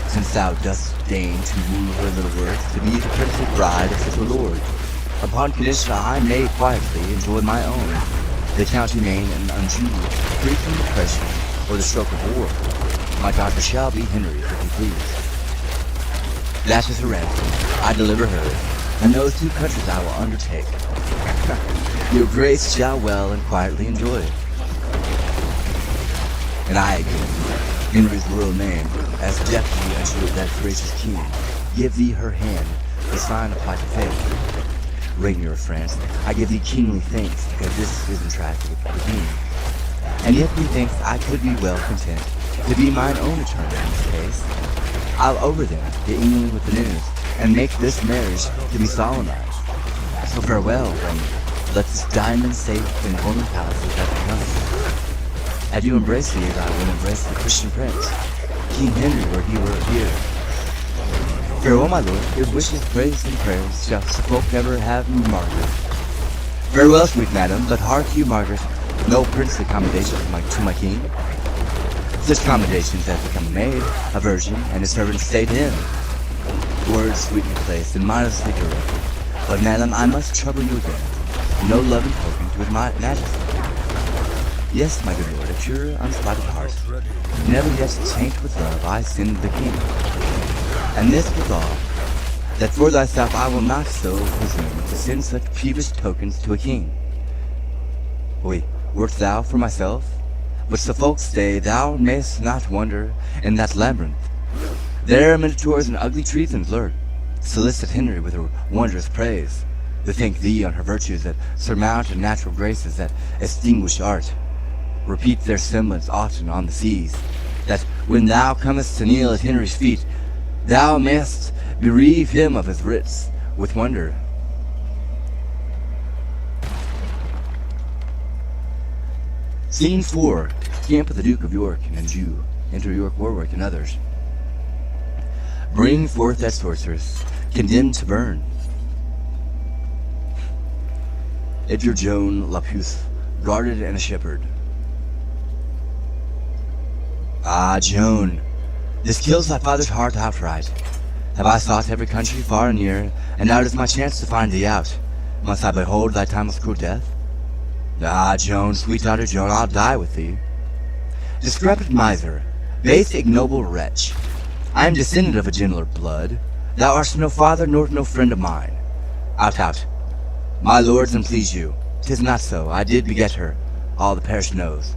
Since thou dost deign to woo her little worth, to be the princely bride of such a lord. Upon condition I may quietly enjoy my own, the county main and unto, free from depression or the stroke of war. My daughter shall be Henry's, if you please. That is her ransom. I deliver her, and those 2 countries I will undertake. Your grace shall well and quietly enjoy. And I again, Henry's royal name, as deputy unto that gracious king, give thee her hand, the sign of plighted faith. Rainier of France, I give thee kingly thanks, because this is entrusted with the king. And yet methinks I could be well content to be mine own attorney in this case. I'll over them to England with the news, and make this marriage to be solemnized. So farewell, Rainier. Let this diamond safe in Holman palaces ever come. Had you embraced me as I would embrace the Christian prince, King Henry, were he were here. Farewell, my lord. His wishes, praise, and prayers shall Suffolk never have me, Margaret. Farewell, sweet madam, but hark you, Margaret, no princely commendation to my king. Such commendations as become a maid, a virgin, and a servant stayed him. Words sweetly placed and modestly directed. But madam, I must trouble you again. No loving token to his majesty. Yes, my good lord, a pure, unspotted heart. Never yet taint with love I sinned the king. And this withal, that for thyself I will not so presume to send such peevish tokens to a king. Wait, wert thou for myself? But Suffolk stay, thou mayst not wander in that labyrinth. There minotaurs and ugly treasons lurk. Solicit Henry with her wondrous praise. Bethink thee on her virtues that surmount and natural graces that extinguish art. Repeat their semblance often on the seas, that when thou comest to kneel at Henry's feet, thou mayst bereave him of his writs with wonder. Scene 4. Camp of the Duke of York and Jew. Enter York, Warwick, and others. Bring forth that sorceress, condemned to burn. Edgar Joan Lapuce, guarded and a shepherd. Ah, Joan, This kills thy father's heart outright. Have I sought every country far and near, and now it is my chance to find thee out. Must I behold thy timeless cruel death? Ah, Joan, sweet daughter Joan, I'll die with thee. Discrepant miser, base ignoble wretch, I am descendant of a gentler blood. Thou art no father nor no friend of mine. Out, out. My lords, and please you, 'tis not so. I did beget her, all the parish knows.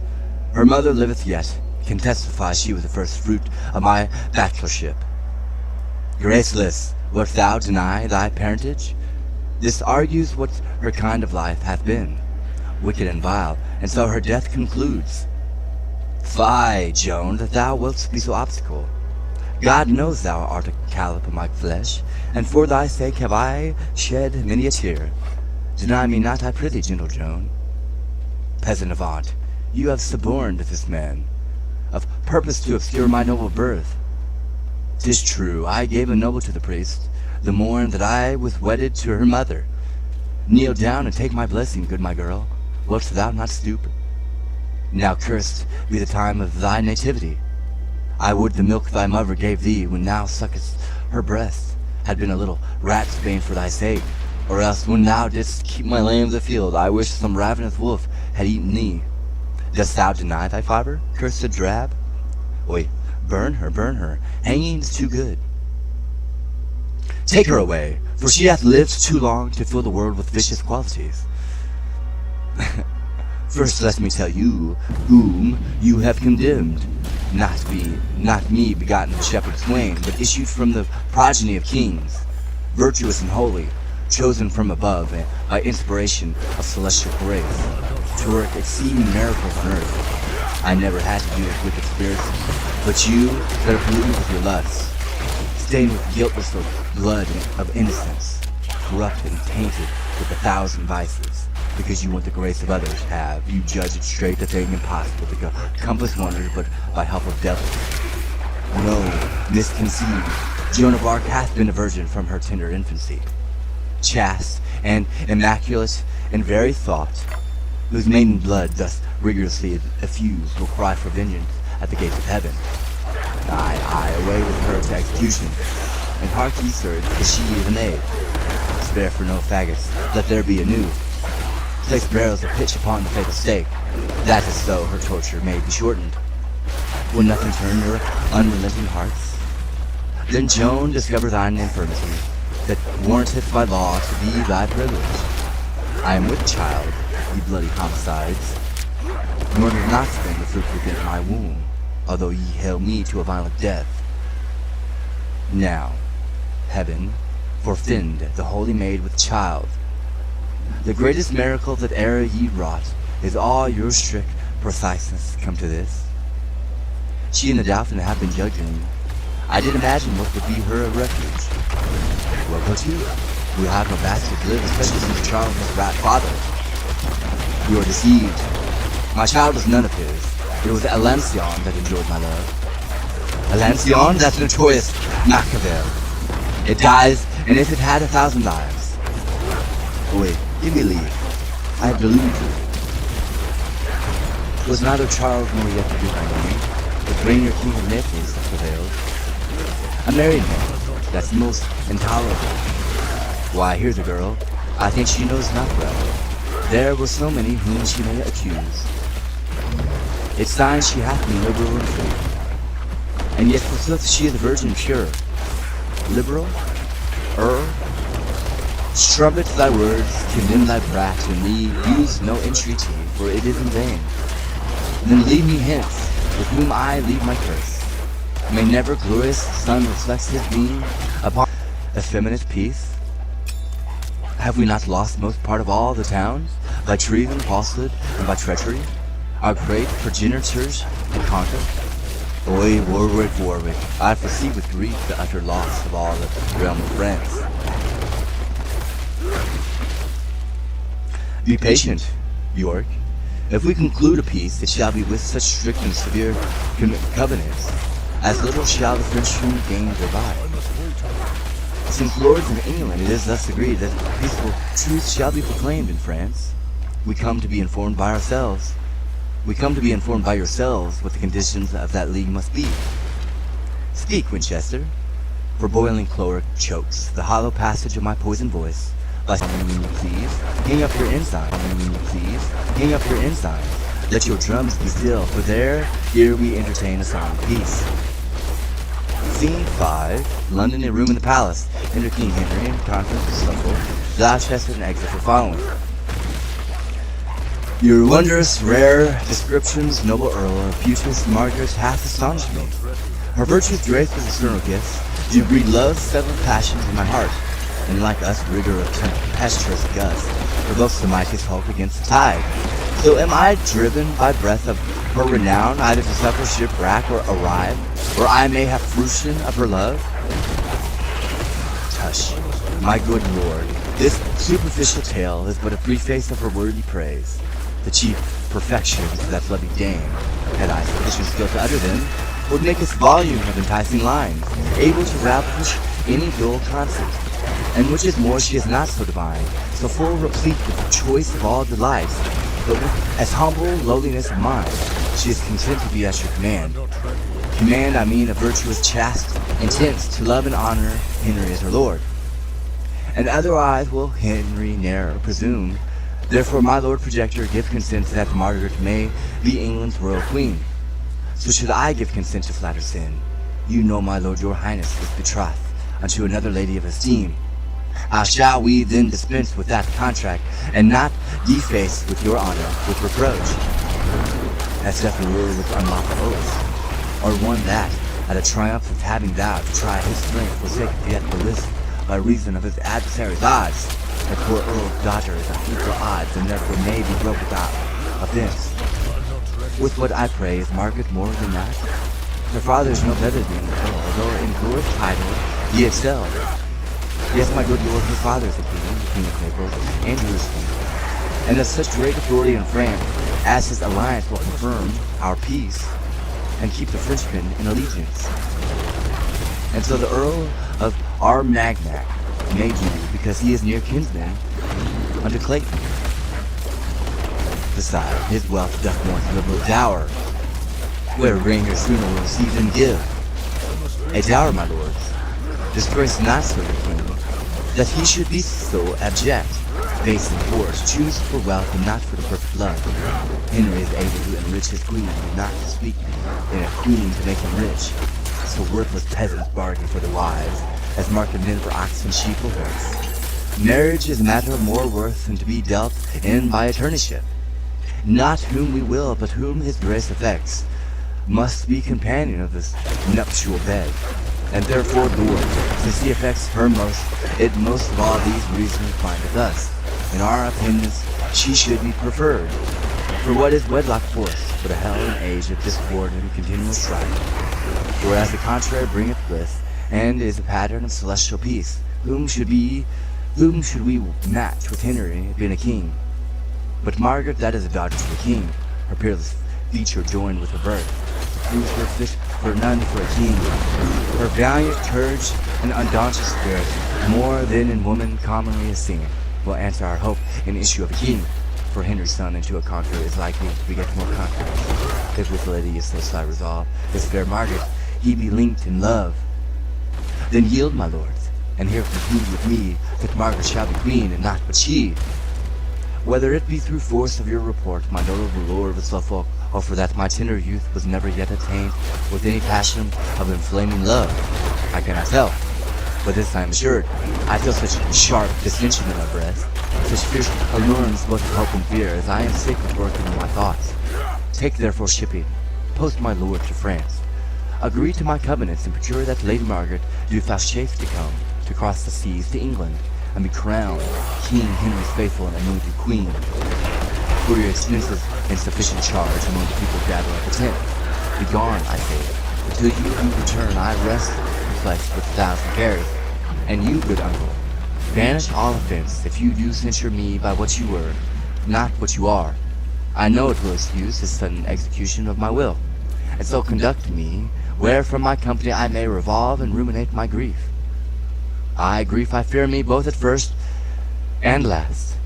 Her mother liveth yet, can testify she was the first fruit of my bachelorship. Graceless, wilt thou deny thy parentage? This argues what her kind of life hath been, wicked and vile, and so her death concludes. Fie, Joan, that thou wilt be so obstacle. God knows thou art a callop of my flesh, and for thy sake have I shed many a tear. Deny me not, I prithee, gentle Joan. Peasant avaunt, you have suborned this man, of purpose to obscure my noble birth. 'Tis true, I gave a noble to the priest, the morn that I was wedded to her mother. Kneel down and take my blessing, good my girl. Wilt thou not stoop? Now cursed be the time of thy nativity. I would the milk thy mother gave thee when thou suckest her breast had been a little rat's bane for thy sake, or else when thou didst keep my lambs afield, I wish some ravenous wolf had eaten thee. Dost thou deny thy father, cursed drab? Oi, burn her, hanging is too good. Take her away, for she hath lived too long to fill the world with vicious qualities. First let me tell you whom you have condemned. Not me begotten shepherd swain, but issued from the progeny of kings, virtuous and holy, chosen from above by inspiration of celestial grace, to work exceeding miracles on earth. I never had to do with wicked spirits, but you that are polluted with your lusts, stained with guiltless blood of innocence, corrupted and tainted with 1,000 vices. Because you want the grace of others have, you judge it straight a thing impossible to compass wonders but by help of devils. No, misconceived, Joan of Arc hath been a virgin from her tender infancy, chaste and immaculate in very thought, whose maiden blood thus rigorously effused will cry for vengeance at the gates of heaven. Aye, away with her to execution, and hark ye, sir, is she is a maid. Spare for no faggots, let there be anew. Place barrels of pitch upon the fatal stake, that is so her torture may be shortened. Will nothing turn your unrelenting hearts? Then Joan, discover thine infirmity, that warranteth by law to be thy privilege. I am with child, ye bloody homicides, nor does not spend the fruit within my womb, although ye hail me to a violent death. Now, heaven, forfend the holy maid with child. The greatest miracle that e'er ye wrought is all your strict preciseness come to this. She and the Dauphin have been judging. I did imagine what would be her refuge. Well, but you will have no bastard live, especially since Charles was rat father. You are deceived. My child was none of his. It was Alancion that enjoyed my love. Alancion, that notorious Machiavel. It dies, and if it had 1,000 lives. Wait, give me leave. I have deluded you. It was neither Charles nor yet the Duke I knew, but Rainier King of Naples that prevailed. A married man, that's most intolerable. Why, here's a girl. I think she knows not well. There were so many whom she may accuse. It signs she hath been liberal and free. And yet forsooth she is a virgin pure. Liberal? Strumpet thy words, condemn thy brat, and me use no entreaty, for it is in vain. Then lead me hence, with whom I leave my curse. May never glorious sun reflect his beam upon effeminate peace. Have we not lost most part of all the towns, by treason, falsehood, and by treachery? Our great progenitors had conquered. Oi, Warwick, I foresee with grief the utter loss of all the realm of France. Be patient, York. If we conclude a peace, it shall be with such strict and severe covenants, as little shall the Frenchmen gain thereby. Since lords in England it is thus agreed that peaceful truce shall be proclaimed in France, we come to be informed by ourselves. We come to be informed by yourselves what the conditions of that league must be. Speak, Winchester, for boiling chloric chokes the hollow passage of my poisoned voice. By please, hang up your ensign. Please, hang up your ensign. Let your drums be still, for here we entertain a song of peace. Scene 5, London, a room in the palace. Enter King Henry in conference with Suffolk, Gloucester, and Exeter following. Your wondrous, rare descriptions, noble Earl, of beauteous Margaret hath astonished me. Her virtues graced with external gifts do breed love's settled passions in my heart, and like us, rigor of tempestuous gust provokes the mightiest hulk against the tide. So am I driven by breath of her renown, either to suffer shipwreck or arrive, where I may have fruition of her love? Hush, my good lord, this superficial tale is but a preface of her worthy praise. The chief perfections of that lovely dame, had I sufficient skill to utter them, would make us volume of enticing lines, able to ravish any dull conceit. And which is more, she is not so divine, so full replete with the choice of all delights, but with as humble lowliness of mind, she is content to be at your command. Command, I mean, a virtuous, chaste, intense, to love and honor Henry as her lord. And otherwise will Henry ne'er presume. Therefore, my Lord Projector, give consent that Margaret may be England's royal queen. So should I give consent to flatter sin, you know, my lord, your highness is betrothed unto another lady of esteem. How shall we then dispense with that contract, and not deface with your honor with reproach? As doth a ruler with unlawful oaths, or one that, at a triumph of having thou to try his strength, forsaketh yet the list by reason of his adversary's odds. The poor earl's daughter is of equal odds, and therefore may be broke without offense. With what I pray, is Margaret more than that? Her father is no better than the earl, although in glory title he excelled. Yes, my good lord, her father is the king of Naples, and Jerusalem, and of such great authority in France, as his alliance will confirm our peace, and keep the Frenchmen in allegiance. And so the Earl of Armagnac may do, because he is near kinsman unto Clayton. Besides, his wealth doth want a liberal dower, where Rainier sooner will receive than give. A dower, my lords, disgrace not so the king, that he should be so abject, base and coarse, choose for wealth and not for the perfect love. Henry is able to enrich his queen, and not to speak in a queen to make him rich. So worthless peasants bargain for their wives, as market men for oxen, sheep, or horse. Marriage is a matter of more worth than to be dealt in by attorneyship. Not whom we will, but whom his grace affects, must be companion of this nuptial bed. And therefore, Lord, since he affects her most, it most of all these reasons findeth us. In our opinions, she should be preferred. For what is wedlock force but a hell and age of discord and continual strife? Whereas the contrary bringeth bliss, and is a pattern of celestial peace. Whom should we match with Henry, being a king? But Margaret, that is a daughter to the king, her peerless feature joined with her birth, proves her fit for none for a king. Her valiant courage and undaunted spirit, more than in woman commonly is seen, will answer our hope in issue of a king. For Henry's son into a conqueror is likely to beget more conquerors. If with lady is so sly resolve, this fair Margaret, he be linked in love. Then yield, my lords, and here conclude with me, that Margaret shall be queen, and not but she. Whether it be through force of your report, my noble lord of Suffolk, or for that my tender youth was never yet attained with any passion of inflaming love, I cannot tell. But this I am assured, I feel such sharp dissension in my breast, such fierce allurements both of hope and fear, as I am sick of working on my thoughts. Take therefore shipping, post my lord to France. Agree to my covenants, and procure that Lady Margaret do vouchsafe to come, to cross the seas to England, and be crowned King Henry's faithful and anointed queen. For your expenses in sufficient charge among the people gathered at the tent. Begone, I say, until you do return I rest perplexed with 1,000 cares. And you, good uncle, banish all offense if you do censure me by what you were, not what you are. I know it will excuse the sudden execution of my will, and so conduct me, where from my company I may revolve and ruminate my grief. Aye, grief I fear me both at first and last.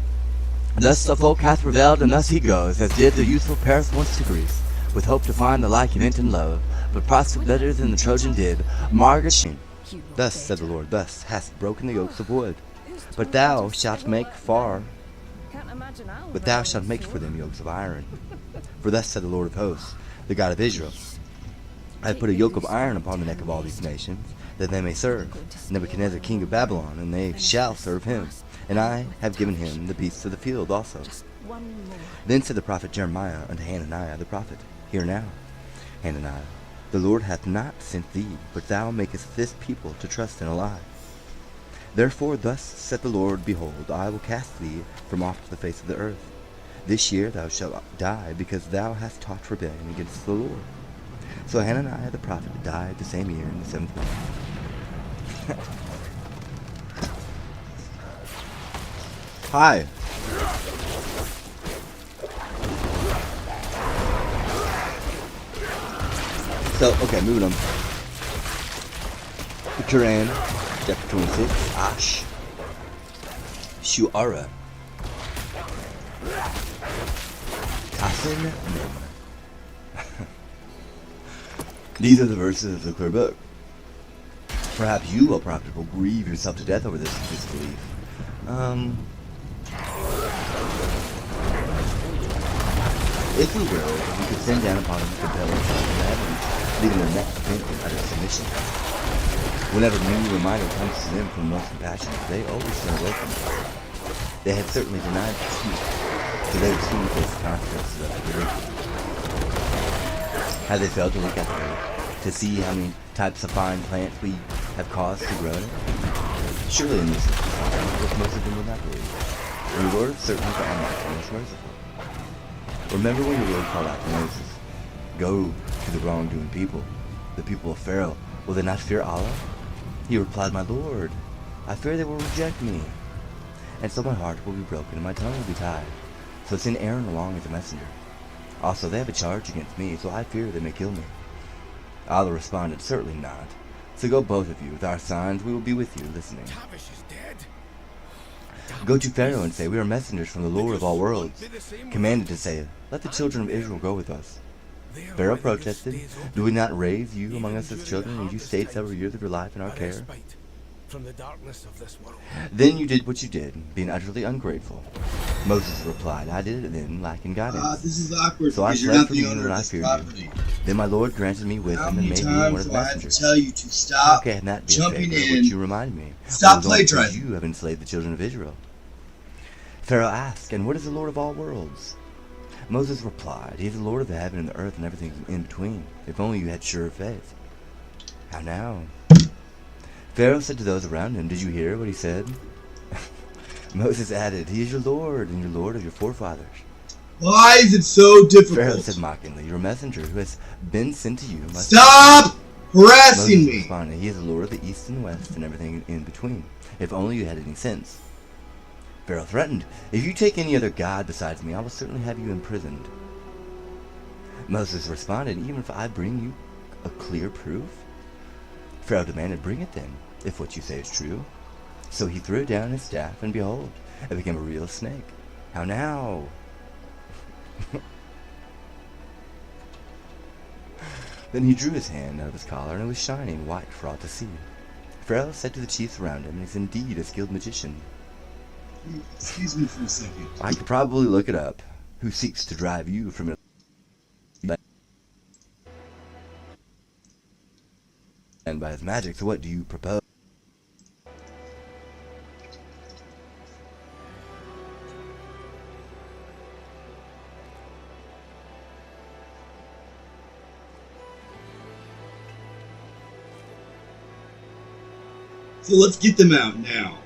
Thus Suffolk hath rebelled, and thus he goes, as did the youthful Paris once to Greece, with hope to find the like event in love, but prospered better than the Trojan did. Margaret. You Thus said the Lord, thus hast broken the yokes of wood, but thou shalt make for them yokes of iron. For thus said the Lord of hosts, the God of Israel, I have put a yoke of iron upon the neck of all these nations, that they may serve Nebuchadnezzar king of Babylon, and they shall serve him. And I have given him the beasts of the field also. Then said the prophet Jeremiah unto Hananiah the prophet, Hear now, Hananiah, the Lord hath not sent thee, but thou makest this people to trust in a lie. Therefore thus saith the Lord, Behold, I will cast thee from off the face of the earth. This year thou shalt die, because thou hast taught rebellion against the Lord. So Hananiah the prophet died the same year in the 7th month. Hi. So, okay, moving on. The Quran, chapter 26, Ash, Shu'ara, Kasin, Mim. These are the verses of the clear book. Perhaps you, O prophet, will grieve yourself to death over this disbelief. If we will, we could send down upon them compelling from the heavens, leaving their neck bent in utter submission. Whenever new reminder comes to them from the most compassionate, they always turn away from it. They had certainly denied the truth, so they would soon face the consequences of the belief. Have they failed to look at the earth, to see how many types of fine plants we have caused to grow in it? Surely in this instance, most of them will not believe. And the Lord certainly is almighty and most merciful. Remember when the Lord called out to Moses, Go to the wrongdoing people, the people of Pharaoh. Will they not fear Allah? He replied, My Lord, I fear they will reject me. And so my heart will be broken and my tongue will be tied. So send Aaron along as a messenger. Also, they have a charge against me, so I fear they may kill me. Allah responded, Certainly not. So go both of you. With our signs, we will be with you, listening. Go to Pharaoh and say, We are messengers from the Lord of all worlds, commanded to say, Let the children of Israel go with us. Pharaoh protested, Do we not raise you among us as children, and you stayed several years of your life in our care? Then you did what you did, being utterly ungrateful. Moses replied, I did it then, lacking guidance. This is awkward So I because you're fled not from the you owner when of I this feared property. you. Then my Lord granted me wisdom How and many made me one times of do the I have to messengers. tell you to How stop can that be a jumping favor of in? what you remind me? Stop It was only because plagiarizing. you have enslaved the children of Israel. Pharaoh asked, And what is the Lord of all worlds? Moses replied, He is the Lord of the heaven and the earth and everything in between. If only you had sure faith. How now? Pharaoh said to those around him, Did you hear what he said? Moses added, He is your Lord and your Lord of your forefathers. Why is it so Pharaoh said difficult? mockingly, Your messenger who has been sent to you must... Stop harassing Moses me! responded, He is the Lord of the east and west and everything in between. If only you had any sense. Pharaoh threatened, If you take any other god besides me, I will certainly have you imprisoned. Moses responded, Even if I bring you a clear proof? Pharaoh demanded, Bring it then, if what you say is true. So he threw down his staff, and behold, it became a real snake. How now? Then he drew his hand out of his collar, and it was shining white for all to see. Pharaoh said to the chiefs around him, He's indeed a skilled magician. Excuse me for a second. I could probably look it up. Who seeks to drive you from it? And by his magic, so what do you propose? So let's get them out now.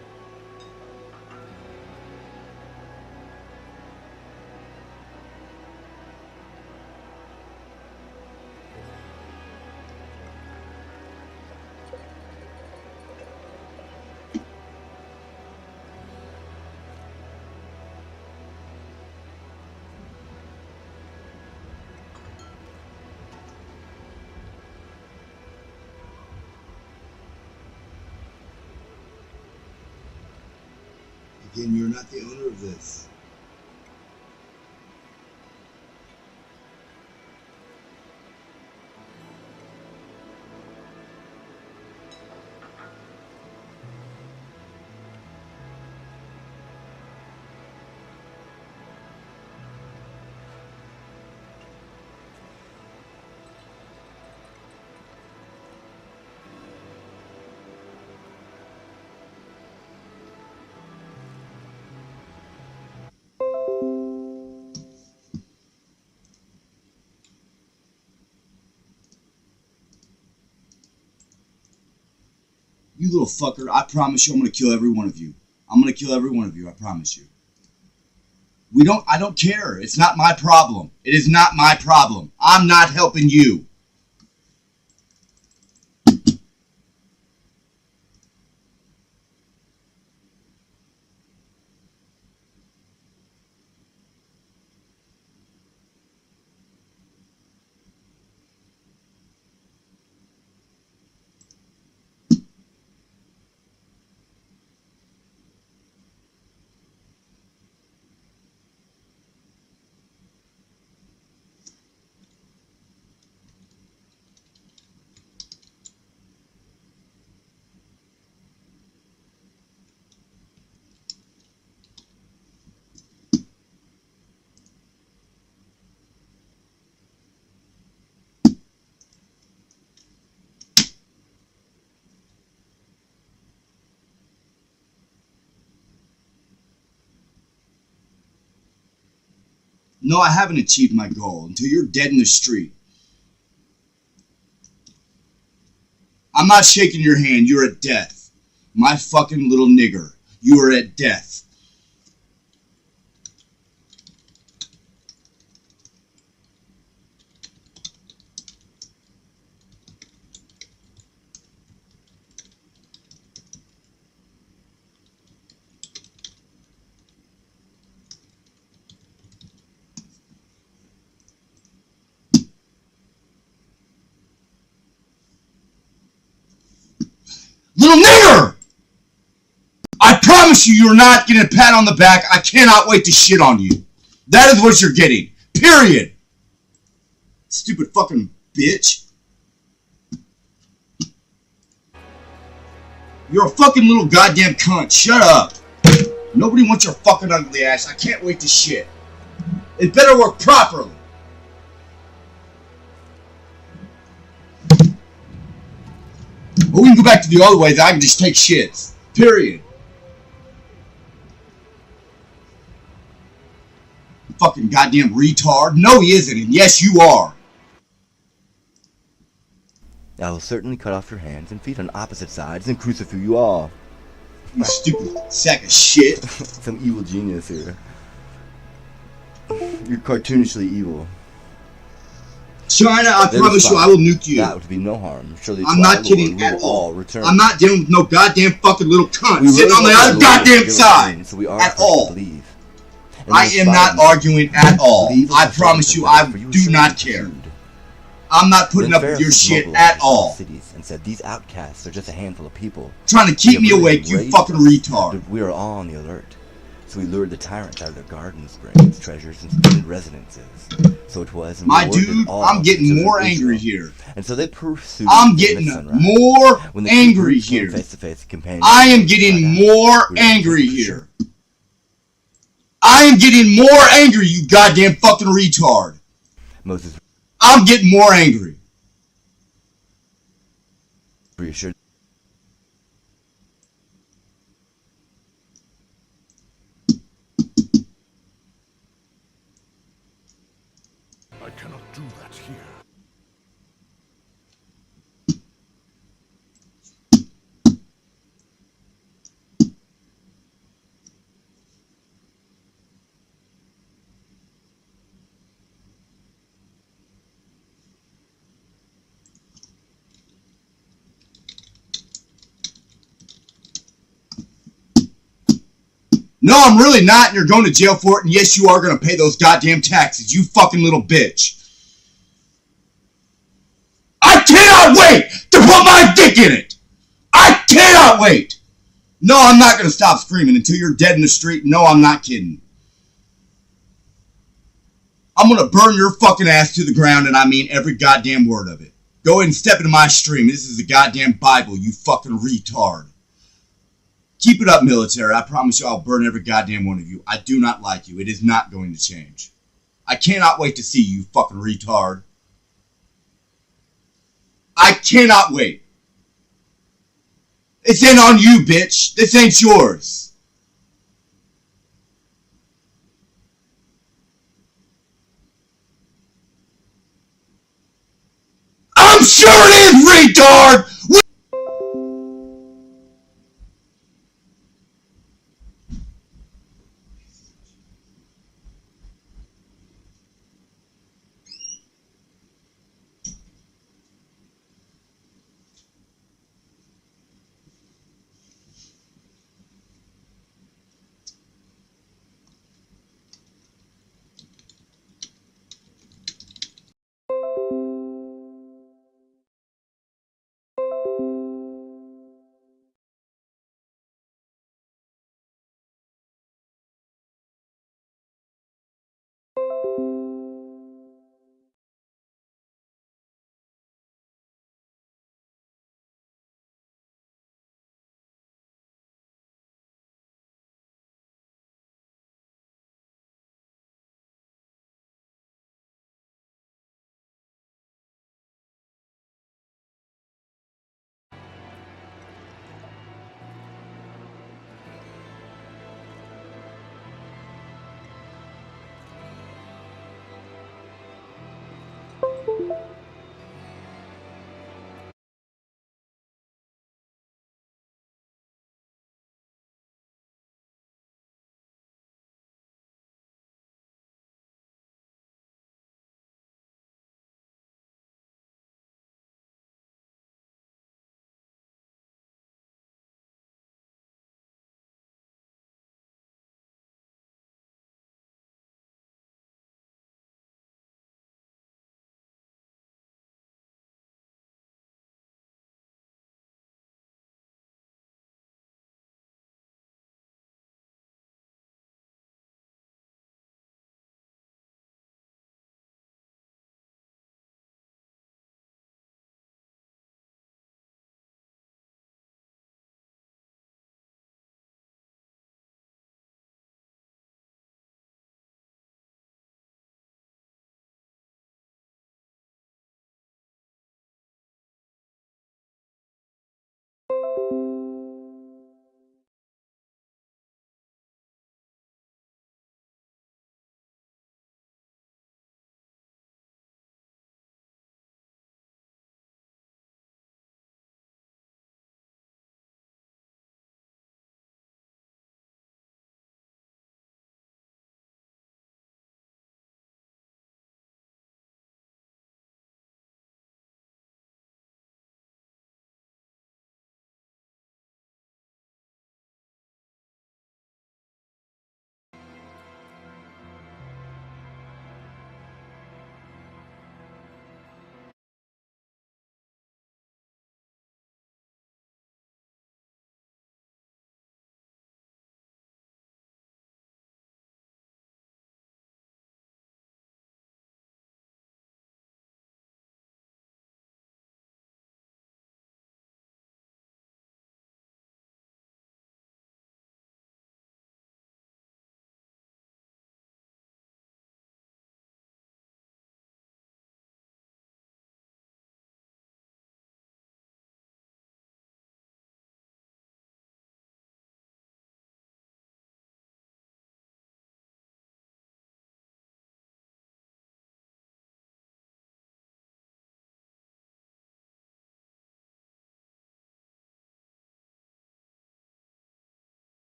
Again, you're not the owner of this. You little fucker, I promise you I'm gonna kill every one of you. I'm gonna kill every one of you, I promise you. I don't care. It's not my problem. It is not my problem. I'm not helping you. No, I haven't achieved my goal until you're dead in the street. I'm not shaking your hand. You're at death. My fucking little nigger. You are at death. Little nigger! I promise you, you're not getting a pat on the back. I cannot wait to shit on you. That is what you're getting. Period. Stupid fucking bitch. You're a fucking little goddamn cunt. Shut up. Nobody wants your fucking ugly ass. I can't wait to shit. It better work properly. But we can go back to the old ways. I can just take shits. Period. Fucking goddamn retard. No, he isn't. And yes, you are. I will certainly cut off your hands and feet on opposite sides and crucify you all. You stupid sack of shit. Some evil genius here. You're cartoonishly evil. China, I promise you I will nuke you. That would be no harm. Surely I'm not kidding at all. I'm not dealing with no goddamn fucking little cunt sitting on the other goddamn side. So we are at all. I am not arguing at all. I promise you I do not care. I'm not putting up with your shit at all. And said these outcasts are just a handful of people trying to keep me awake, you fucking retard. We are all on the alert. So we lured the tyrants out of their gardens, springs, treasures, and splendid residences. So it was. My dude, I'm getting more angry here. And so they pursued. I'm getting more angry here. I am getting more angry here. I am getting more angry, you goddamn fucking retard. Moses. I'm getting more angry. Reassured. I cannot do that here. No, I'm really not, and you're going to jail for it, and yes, you are going to pay those goddamn taxes, you fucking little bitch. I cannot wait to put my dick in it! I cannot wait! No, I'm not going to stop screaming until you're dead in the street. No, I'm not kidding. I'm going to burn your fucking ass to the ground, and I mean every goddamn word of it. Go ahead and step into my stream. This is the goddamn Bible, you fucking retard. Keep it up, military. I promise you I'll burn every goddamn one of you. I do not like you. It is not going to change. I cannot wait to see you, fucking retard. I cannot wait. This ain't on you, bitch. This ain't yours. I'm sure it is, retard!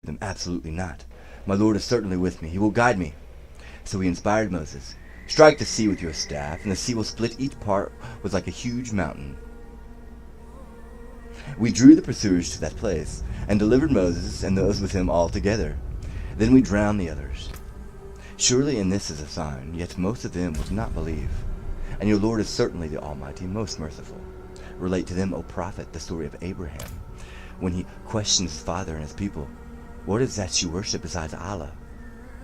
them. Absolutely not. My Lord is certainly with me. He will guide me. So he inspired Moses. Strike the sea with your staff, and the sea will split. Each part was like a huge mountain. We drew the pursuers to that place, and delivered Moses and those with him all together. Then we drowned the others. Surely in this is a sign, yet most of them would not believe. And your Lord is certainly the Almighty, most merciful. Relate to them, O prophet, the story of Abraham, when he questioned his father and his people. What is that you worship besides Allah?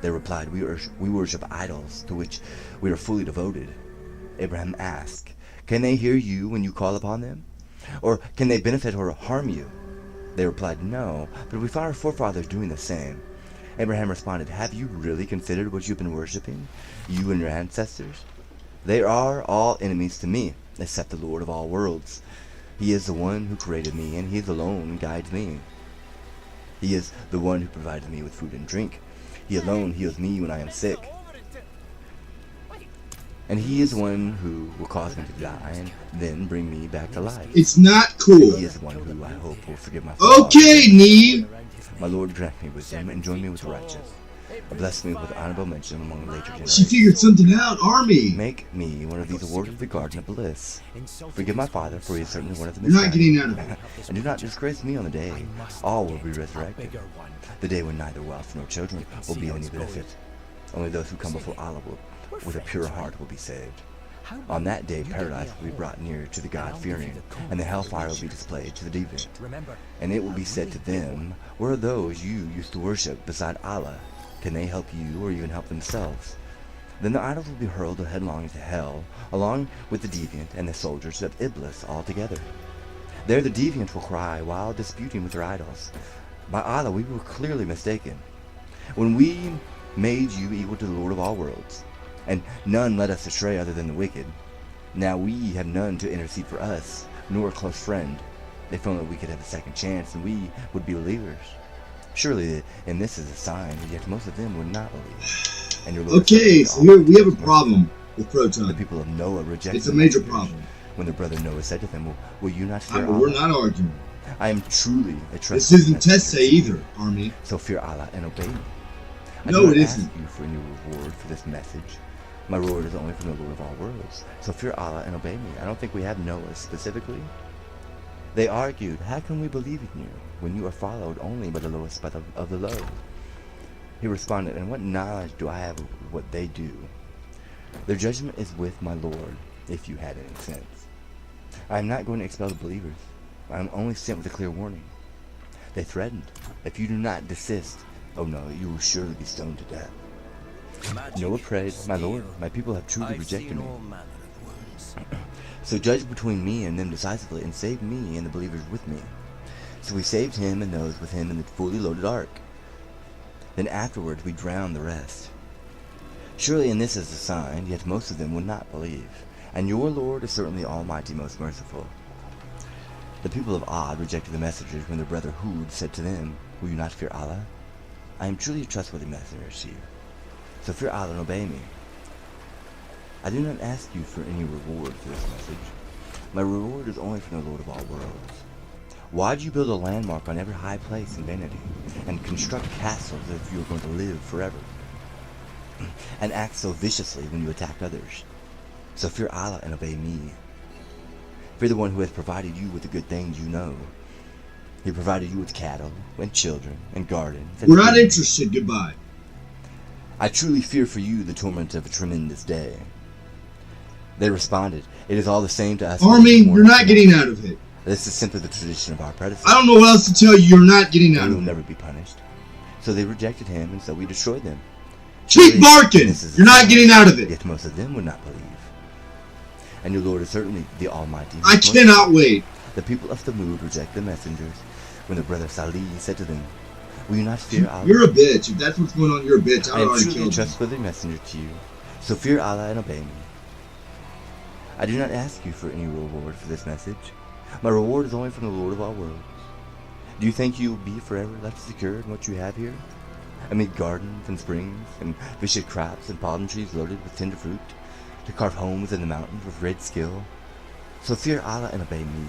They replied, we worship idols, to which we are fully devoted. Abraham asked, can they hear you when you call upon them? Or can they benefit or harm you? They replied, no, but we found our forefathers doing the same. Abraham responded, have you really considered what you've been worshipping, you and your ancestors? They are all enemies to me, except the Lord of all worlds. He is the one who created me, and he is alone guides me. He is the one who provides me with food and drink. He alone heals me when I am sick. And he is the one who will cause me to die and then bring me back to life. It's not cool. And he is the one who I hope will forgive my faults. Okay, Neve. My Lord grant me wisdom and join me with the righteous. Bless me with honorable mention among later generations. She figured something out, Army. Make me one of these awarded the garden of bliss. Forgive my father, for he is certainly one of the You're not getting out of it. And do not disgrace me on the day. All will be resurrected. The day when neither wealth nor children will be of any benefit. Only those who come before Allah with a pure heart will be saved. On that day, paradise will be brought near to the God-fearing, and the hellfire will be displayed to the deviant. And it will be said to them, where are those you used to worship beside Allah? Can they help you or even help themselves? Then the idols will be hurled headlong into hell, along with the deviant and the soldiers of Iblis all together. There the deviant will cry while disputing with their idols, by Allah, we were clearly mistaken, when we made you equal to the Lord of all worlds, and none led us astray other than the wicked. Now we have none to intercede for us, nor a close friend. If only we could have a second chance, and we would be believers. Surely, and this is a sign, yet most of them would not believe. And your Lord okay, so here we have a problem with Proton. The people of Noah rejected. It's a major problem. When their brother Noah said to them, will you not fear We're Allah? not arguing. I am truly a trustworthy This isn't messenger. Tessay either, Army. So fear Allah and obey me. I No, do not it ask isn't. you for any reward for this message. My reward is only from the Lord of all worlds. So fear Allah and obey me. I don't think we have Noah specifically. They argued, how can we believe in you when you are followed only by the lowest of the low? He responded, and what knowledge do I have of what they do? Their judgment is with my Lord, if you had any sense. I am not going to expel the believers. I am only sent with a clear warning. They threatened, if you do not desist, oh no, you will surely be stoned to death. Noah prayed, my Lord, my people have truly rejected me. So judge between me and them decisively, and save me and the believers with me. So we saved him and those with him in the fully loaded ark. Then afterwards we drowned the rest. Surely in this is a sign, yet most of them would not believe. And your Lord is certainly Almighty, most merciful. The people of Ad rejected the messengers when their brother Hud said to them, will you not fear Allah? I am truly a trustworthy messenger to you. So fear Allah and obey me. I do not ask you for any reward for this message. My reward is only from the Lord of all worlds. Why do you build a landmark on every high place in vanity, and construct castles as if you are going to live forever, and act so viciously when you attack others? So fear Allah and obey me. Fear the one who has provided you with the good things you know. He provided you with cattle, and children, and gardens. And We're not food. interested. Goodbye. I truly fear for you the torment of a tremendous day. They responded, it is all the same to us. Army, you're not getting out of it. This is simply the tradition of our predecessors. I don't know what else to tell you. You're not getting out They will of it. never be punished. So they rejected him, and so we destroyed them. Keep Surely barking. this is You're the not sign, getting out of it. Yet most of them would not believe. And your Lord is certainly the Almighty. I cannot wait. The people of Thamud reject the messengers when their brother Salih said to them, will you not fear Allah? You're a bitch. If that's what's going on, you're a bitch. I I am already truly a killed you. trustworthy messenger to you. So fear Allah and obey me. I do not ask you for any reward for this message. My reward is only from the Lord of all worlds. Do you think you will be forever left secure in what you have here? Amid gardens and springs, and vicious crops and palm trees loaded with tender fruit, to carve homes in the mountains with red skill? So fear Allah and obey me.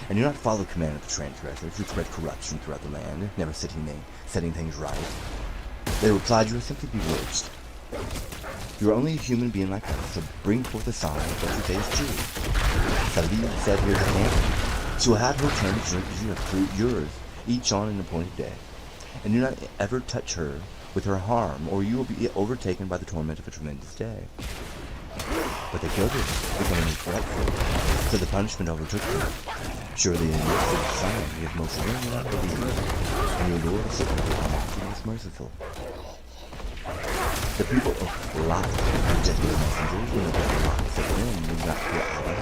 and do not follow the command of the transgressors who spread corruption throughout the land, never setting things right. They replied, you are simply bewitched. You are only a human being like us, so bring forth a sign of what you say is true. Salih said, here's an answer. She will have her turn to drink as you have fruit yours, each on an appointed day. And do not ever touch her with her harm, or you will be overtaken by the torment of a tremendous day. But they killed her, becoming frightful, so the punishment overtook them. Surely in this is a sign you have most certainly not believed, and your Lord is certainly most merciful. The people of Lot rejected the messengers when the devil Lot said to them, do not fear Allah.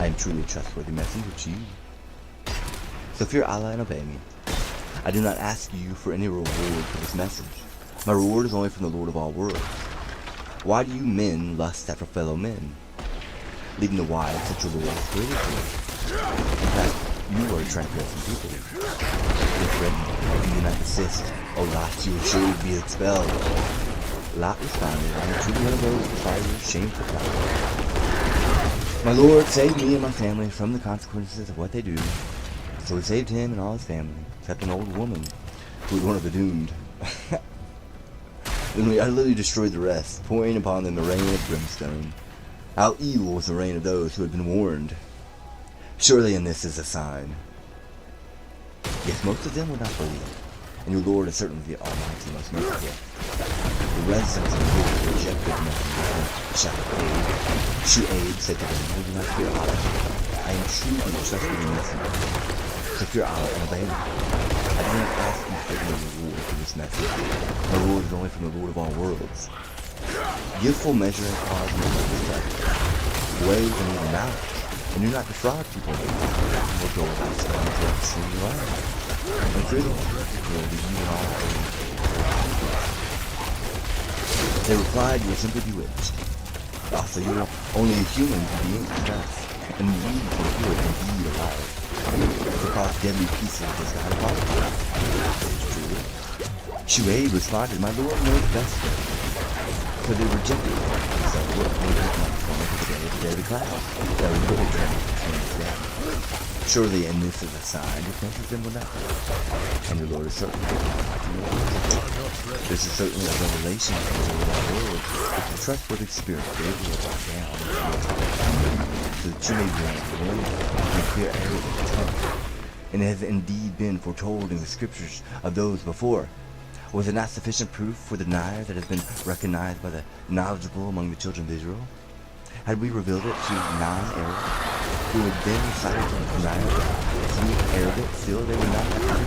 I am truly a trustworthy messenger to you. So fear Allah and obey me. I do not ask you for any reward for this message. My reward is only from the Lord of all worlds. Why do you men lust after fellow men, leaving the wives that your Lord has created for you? In fact, you are transgressing people. Your friend, you do not desist. O Lot, you will surely be expelled. Lot responded, I am truly one of those who follow your shameful practice. My Lord, save me and my family from the consequences of what they do. So he saved him and all his family, except an old woman, who was one of the doomed. Then we utterly destroyed the rest, pouring upon them the rain of brimstone. How evil was the reign of those who had been warned. Surely in this is a sign. Yes, most of them would not believe, and your Lord is certainly the Almighty, most merciful. The residents of the people rejected the messenger of Shu'aib said to them, do not fear Allah. I am truly a trustworthy messenger. So fear Allah and obey me. I do not ask you for any reward for this message. My reward is only from the Lord of all worlds. Give full measure and cause no respect. Weigh and even out, and do not defraud people. Or go without spending for extreme life. And fear the Lord, will be you and all things. They replied, you are simply bewitched. Also, you are only a human being in distress, and we can hear it indeed alive. To cause deadly pieces of this kind of politics. Shu'aib responded, my Lord knows best. So they rejected him. So what made his mind form for the day of the daily cloud? That was really trying to change them. Surely, and this is a sign, your princes then will not be. And your Lord is certainly this is certainly a revelation from the Lord of our Lord. It's a trustworthy spirit Gabriel brought down so that you may be informed and clear air of the tongue. And it has indeed been foretold in the scriptures of those before. Was it not sufficient proof for the denier that has been recognized by the knowledgeable among the children of Israel? Had we revealed it to non-Arabs, who would then recite it to the denier, through Arabic, still they would not have heard.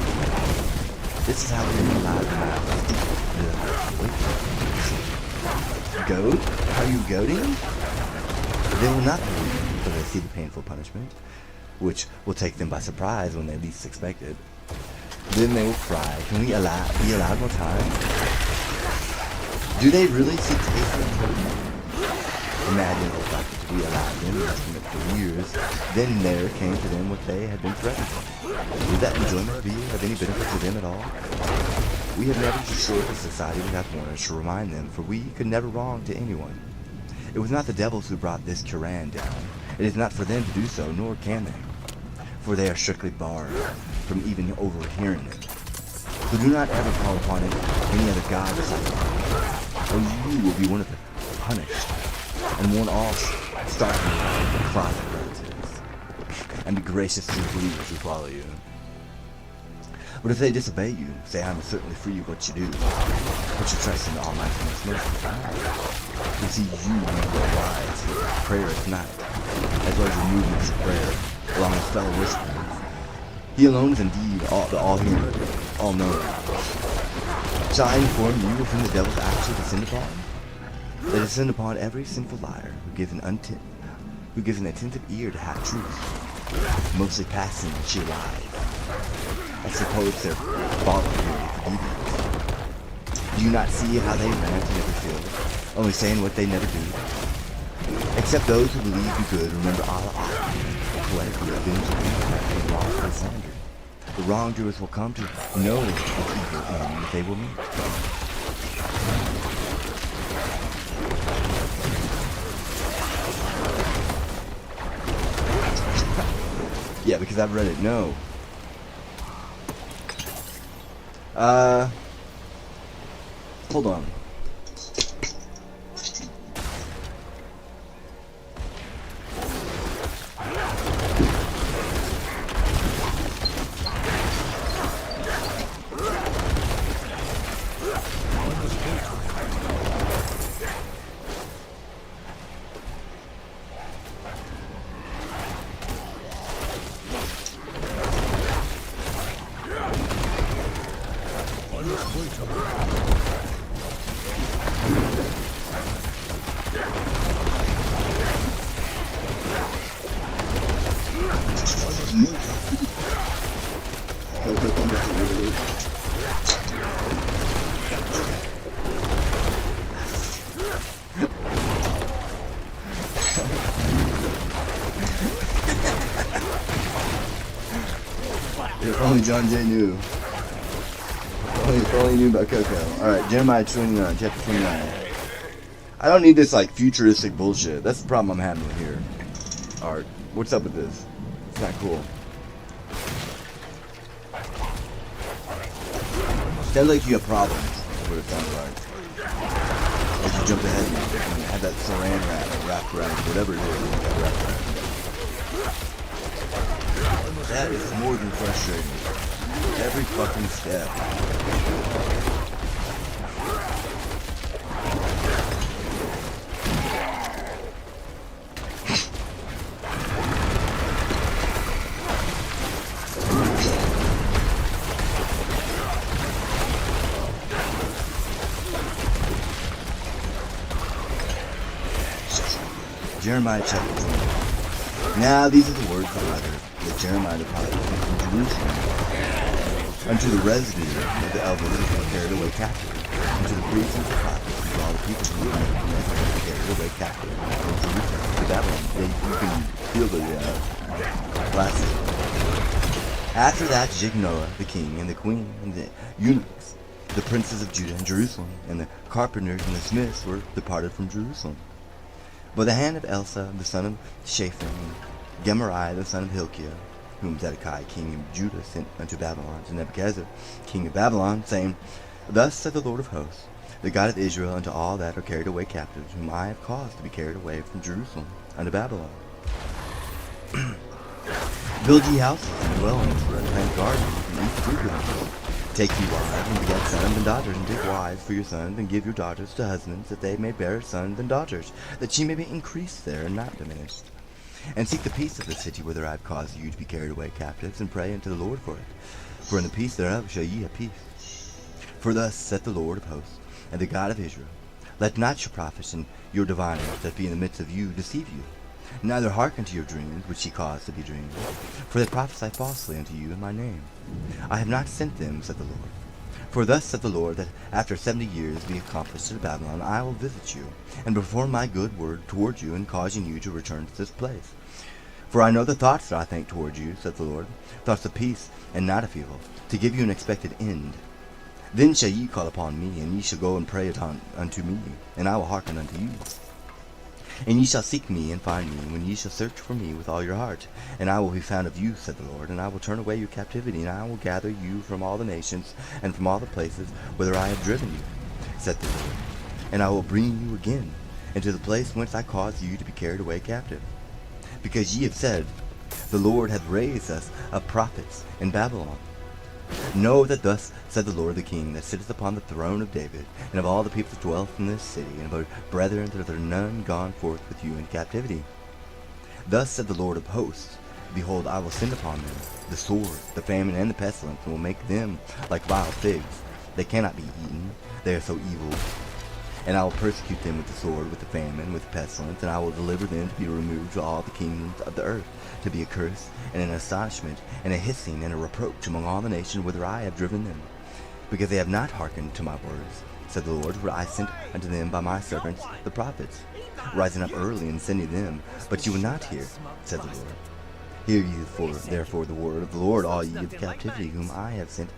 This is how we realize the matter. Goat? Are you goading? They will not believe until they see the painful punishment, which will take them by surprise when they least expect it. Then they will cry, can we be allowed more time? Do they really seek taste of the Imagine the fact that we allowed them to commit for years, then there came to them what they had been threatened. Would that enjoyment be of any benefit to them at all? We have never destroyed the society without warners to remind them, for we could never wrong to anyone. It was not the devils who brought this Quran down. It is not for them to do so, nor can they, for they are strictly barred from even overhearing it. So do not ever call upon any other god besides Allah, or you will be one of the punished, and one all starting with closet relatives, and be gracious to the believers who follow you. But if they disobey you, say, I am certainly free of what you do. Put your trust in the Almighty and His mercy. You see, you need to rise for prayer at night, as well as your movements of prayer, along with fellow whisperers. He alone is indeed the all-hearing, all-knowing. Shall I inform you of whom the devils actually descend upon? They descend upon every sinful liar who gives an attentive ear to half-truths, mostly passing sheer lies. I suppose they're voluntarily deviants. Do you not see how they rant in every field, only saying what they never do? Except those who believe you good, remember Allah, poetically avenging and wrongfully slandered. The wrongdoers will come to know the evil end that they will meet. Yeah, because I've read it. No. Hold on. If only John Jay knew. If only knew about Coco. Alright, Jeremiah 29, chapter 29. I don't need this, like, futuristic bullshit. That's the problem I'm having here. Art, what's up with this? It's not cool. Sounds like you have problems. That's what it sounds like. Like you jumped ahead and had that saran wrap wrapped around whatever it is. That is more than frustrating. Every fucking step. Jeremiah chapter 20. Now these are the words of the letter that Jeremiah the prophet from Jerusalem unto the residue of the elders who were carried away captive, unto the priests and the prophets, and to all the people who were carried away captive from Jerusalem to Babylon. You can feel the last. After that, Jignoah the king and the queen and the eunuchs, the princes of Judah and Jerusalem, and the carpenters and the smiths were departed from Jerusalem. By the hand of Elsa, the son of Shaphan, and Gemariah, the son of Hilkiah, whom Zedekiah, king of Judah, sent unto Babylon, to Nebuchadnezzar, king of Babylon, saying, Thus saith the Lord of hosts, the God of Israel, unto all that are carried away captives, whom I have caused to be carried away from Jerusalem unto Babylon. Build ye houses and dwellings, and plant gardens, and eat fruit of them. Take ye wives, and beget sons and daughters, and take wives for your sons, and give your daughters to husbands, that they may bear sons and daughters, that ye may be increased there, and not diminished. And seek the peace of the city whither I have caused you to be carried away captives, and pray unto the Lord for it. For in the peace thereof shall ye have peace. For thus saith the Lord of hosts, and the God of Israel, Let not your prophets and your diviners that be in the midst of you deceive you, neither hearken to your dreams which ye cause to be dreamed. For they prophesy falsely unto you in my name. I have not sent them, said the Lord. For thus saith the Lord, that after 70 years be accomplished at Babylon, I will visit you, and perform my good word toward you, in causing you to return to this place. For I know the thoughts that I think toward you, saith the Lord, thoughts of peace and not of evil, to give you an expected end. Then shall ye call upon me, and ye shall go and pray unto me, and I will hearken unto you. And ye shall seek me and find me, when ye shall search for me with all your heart. And I will be found of you, said the Lord, and I will turn away your captivity, and I will gather you from all the nations, and from all the places whither I have driven you, said the Lord. And I will bring you again into the place whence I caused you to be carried away captive. Because ye have said, The Lord hath raised us up prophets in Babylon. Know that thus said the Lord the King, that sitteth upon the throne of David, and of all the people that dwell in this city, and of our brethren that are none gone forth with you in captivity. Thus said the Lord of hosts, Behold, I will send upon them the sword, the famine, and the pestilence, and will make them like wild figs. They cannot be eaten, they are so evil. And I will persecute them with the sword, with the famine, with the pestilence, and I will deliver them to be removed to all the kingdoms of the earth, to be a curse, and an astonishment, and a hissing, and a reproach among all the nations whither I have driven them. Because they have not hearkened to my words, said the Lord, for I sent unto them by my servants the prophets, rising up early and sending them, but you would not hear, said the Lord. Hear ye therefore the word of the Lord, all ye of the captivity, whom I have sent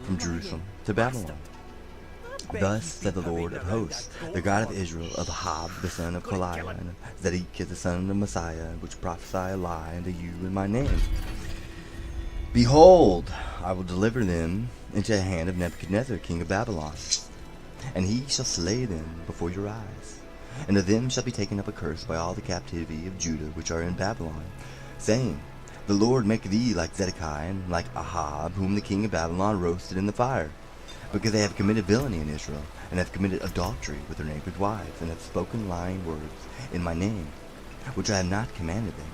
from Jerusalem to Babylon. Thus said the Lord of hosts, the God of Israel, of Ahab the son of Kaliah, and of Zedekiah the son of Messiah, which prophesy a lie unto you in my name. Behold, I will deliver them into the hand of Nebuchadnezzar king of Babylon, and he shall slay them before your eyes. And of them shall be taken up a curse by all the captivity of Judah which are in Babylon, saying, The Lord make thee like Zedekiah and like Ahab, whom the king of Babylon roasted in the fire, because they have committed villainy in Israel, and have committed adultery with their neighbors' wives, and have spoken lying words in my name, which I have not commanded them.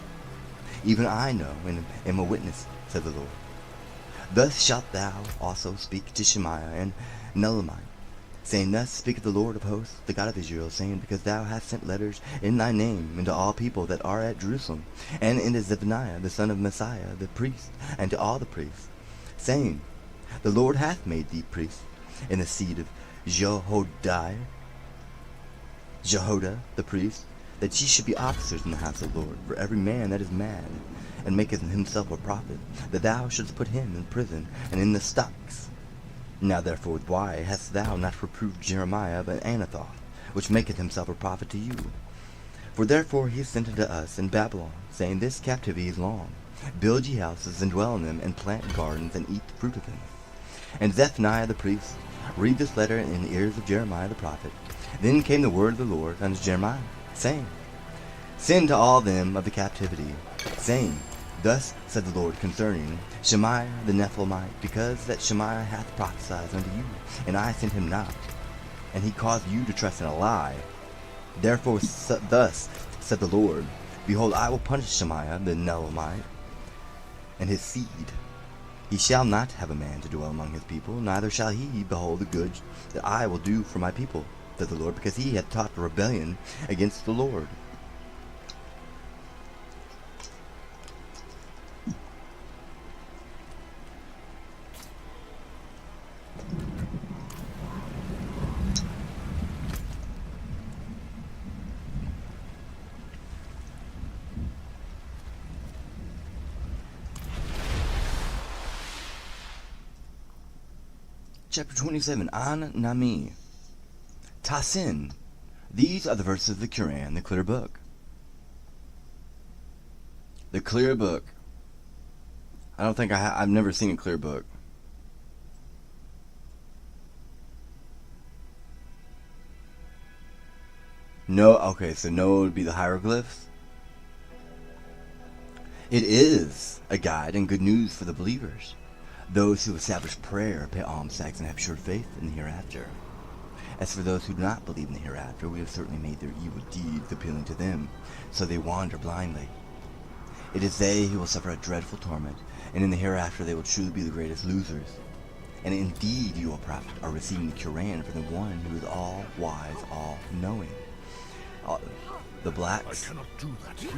Even I know, and am a witness, said the Lord. Thus shalt thou also speak to Shemaiah and Nehelamite, saying, Thus speaketh the Lord of hosts, the God of Israel, saying, Because thou hast sent letters in thy name into all people that are at Jerusalem, and into Zephaniah the son of Messiah the priest, and to all the priests, saying, The Lord hath made thee priest in the seed of Jehoiada the priest, that ye should be officers in the house of the Lord, for every man that is mad, and maketh himself a prophet, that thou shouldst put him in prison and in the stocks. Now therefore why hast thou not reproved Jeremiah of Anathoth, which maketh himself a prophet to you? For therefore he is sent unto us in Babylon, saying, This captivity is long. Build ye houses, and dwell in them, and plant gardens, and eat the fruit of them. And Zephaniah the priest read this letter in the ears of Jeremiah the prophet. Then came the word of the Lord unto Jeremiah, saying, Send to all them of the captivity, saying, Thus said the Lord concerning Shemaiah the Nephilimite, because that Shemaiah hath prophesied unto you, and I sent him not, and he caused you to trust in a lie. Therefore thus said the Lord, Behold, I will punish Shemaiah the Nephilimite and his seed. He shall not have a man to dwell among his people, neither shall he behold the good that I will do for my people, said the Lord, because he hath taught rebellion against the Lord. Chapter 27, An Nami. Tasin. These are the verses of the Quran, the clear book. The clear book. I don't think I've never seen a clear book. No, okay, so no would be the hieroglyphs. It is a guide and good news for the believers, those who establish prayer, pay almsgiving, and have sure faith in the hereafter. As for those who do not believe in the hereafter, we have certainly made their evil deeds appealing to them, so they wander blindly. It is they who will suffer a dreadful torment, and in the hereafter they will truly be the greatest losers. And indeed, you, O Prophet, are receiving the Quran from the one who is all-wise, all-knowing. The blacks. I cannot do that here.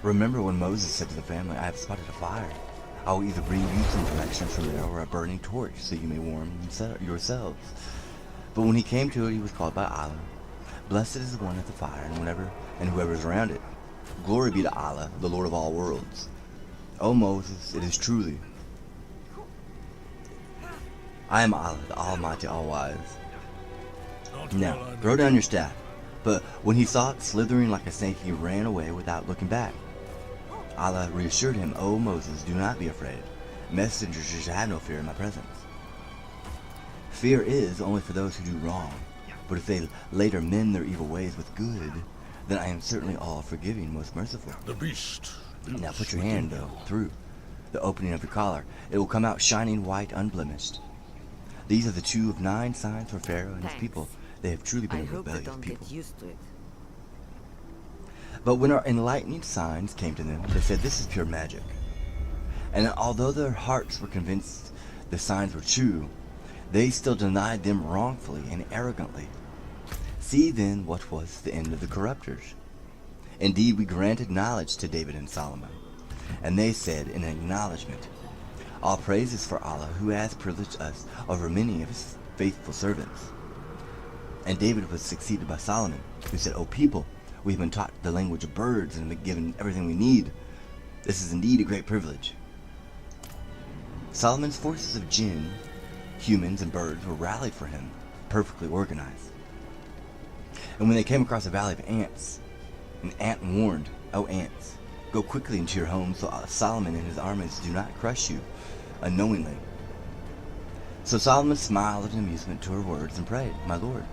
Remember when Moses said to the family, I have spotted a fire. I will either bring you some direction from there or a burning torch so you may warm yourselves. But when he came to it, he was called by Allah. Blessed is the one at the fire and whoever is around it. Glory be to Allah, the Lord of all worlds. O Moses, it is truly. I am Allah, the Almighty, All-Wise. Now, throw down your staff. But when he saw it slithering like a snake, he ran away without looking back. Allah reassured him, O Moses, do not be afraid. Messengers should have no fear in my presence. Fear is only for those who do wrong, but if they later mend their evil ways with good, then I am certainly all forgiving, most merciful. The beast. Now put your hand, though, through the opening of your collar. It will come out shining white, unblemished. These are the 2 of 9 signs for Pharaoh and his people. They have truly been a rebellious people. Used to it. But when our enlightening signs came to them, they said, This is pure magic. And although their hearts were convinced the signs were true, they still denied them wrongfully and arrogantly. See then what was the end of the corruptors. Indeed, we granted knowledge to David and Solomon, and they said in acknowledgement, All praise is for Allah, who has privileged us over many of his faithful servants. And David was succeeded by Solomon, who said, O people, we have been taught the language of birds and been given everything we need. This is indeed a great privilege. Solomon's forces of jinn Humans and birds were rallied for him, perfectly organized. And when they came across a valley of ants, an ant warned, "Oh, ants, go quickly into your home so Solomon and his armies do not crush you unknowingly." So Solomon smiled in amusement to her words and prayed, "My Lord,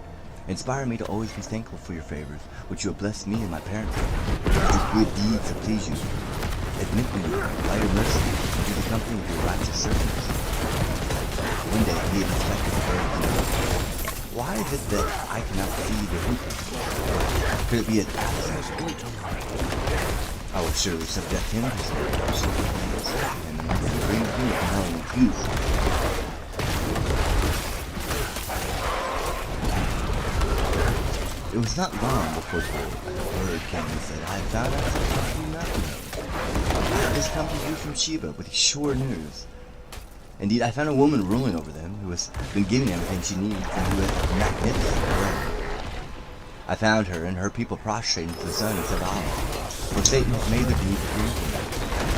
inspire me to always be thankful for your favors, which you have blessed me and my parents with. Do good deeds that please you. Admit me by your mercy into the company of your righteous servants." One day he inspected the bird and said, "Why is it that I cannot see the hookah? Could it be an accident? I will surely subject him to some and bring me home peace." It was not long before the bird came and said, "I have found out something you do not know. I have just come to you from Sheba with sure news. Indeed, I found a woman ruling over them who has been given everything she needs and who is magnificent forever. I found her and her people prostrating to the sun and said, 'Allah, for Satan has made the deed free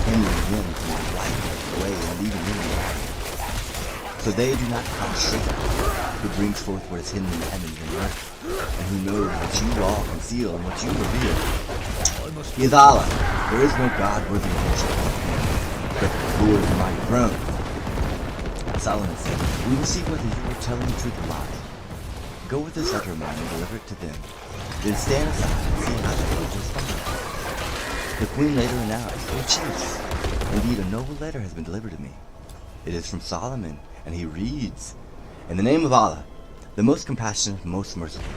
hindering them from the light away and leaving them alive. So they do not prostrate, who brings forth what is hidden in the heavens and earth, and who knows what you all conceal and what you reveal. He is Allah. There is no God worthy of worship but the Lord of the mighty throne.'" Solomon said, "We will see whether you are telling the truth or lies. Go with this letter of mine and deliver it to them. Then stand aside and see how they will respond." The queen later announced, "O chiefs, indeed a noble letter has been delivered to me. It is from Solomon, and he reads, 'In the name of Allah, the most compassionate, most merciful.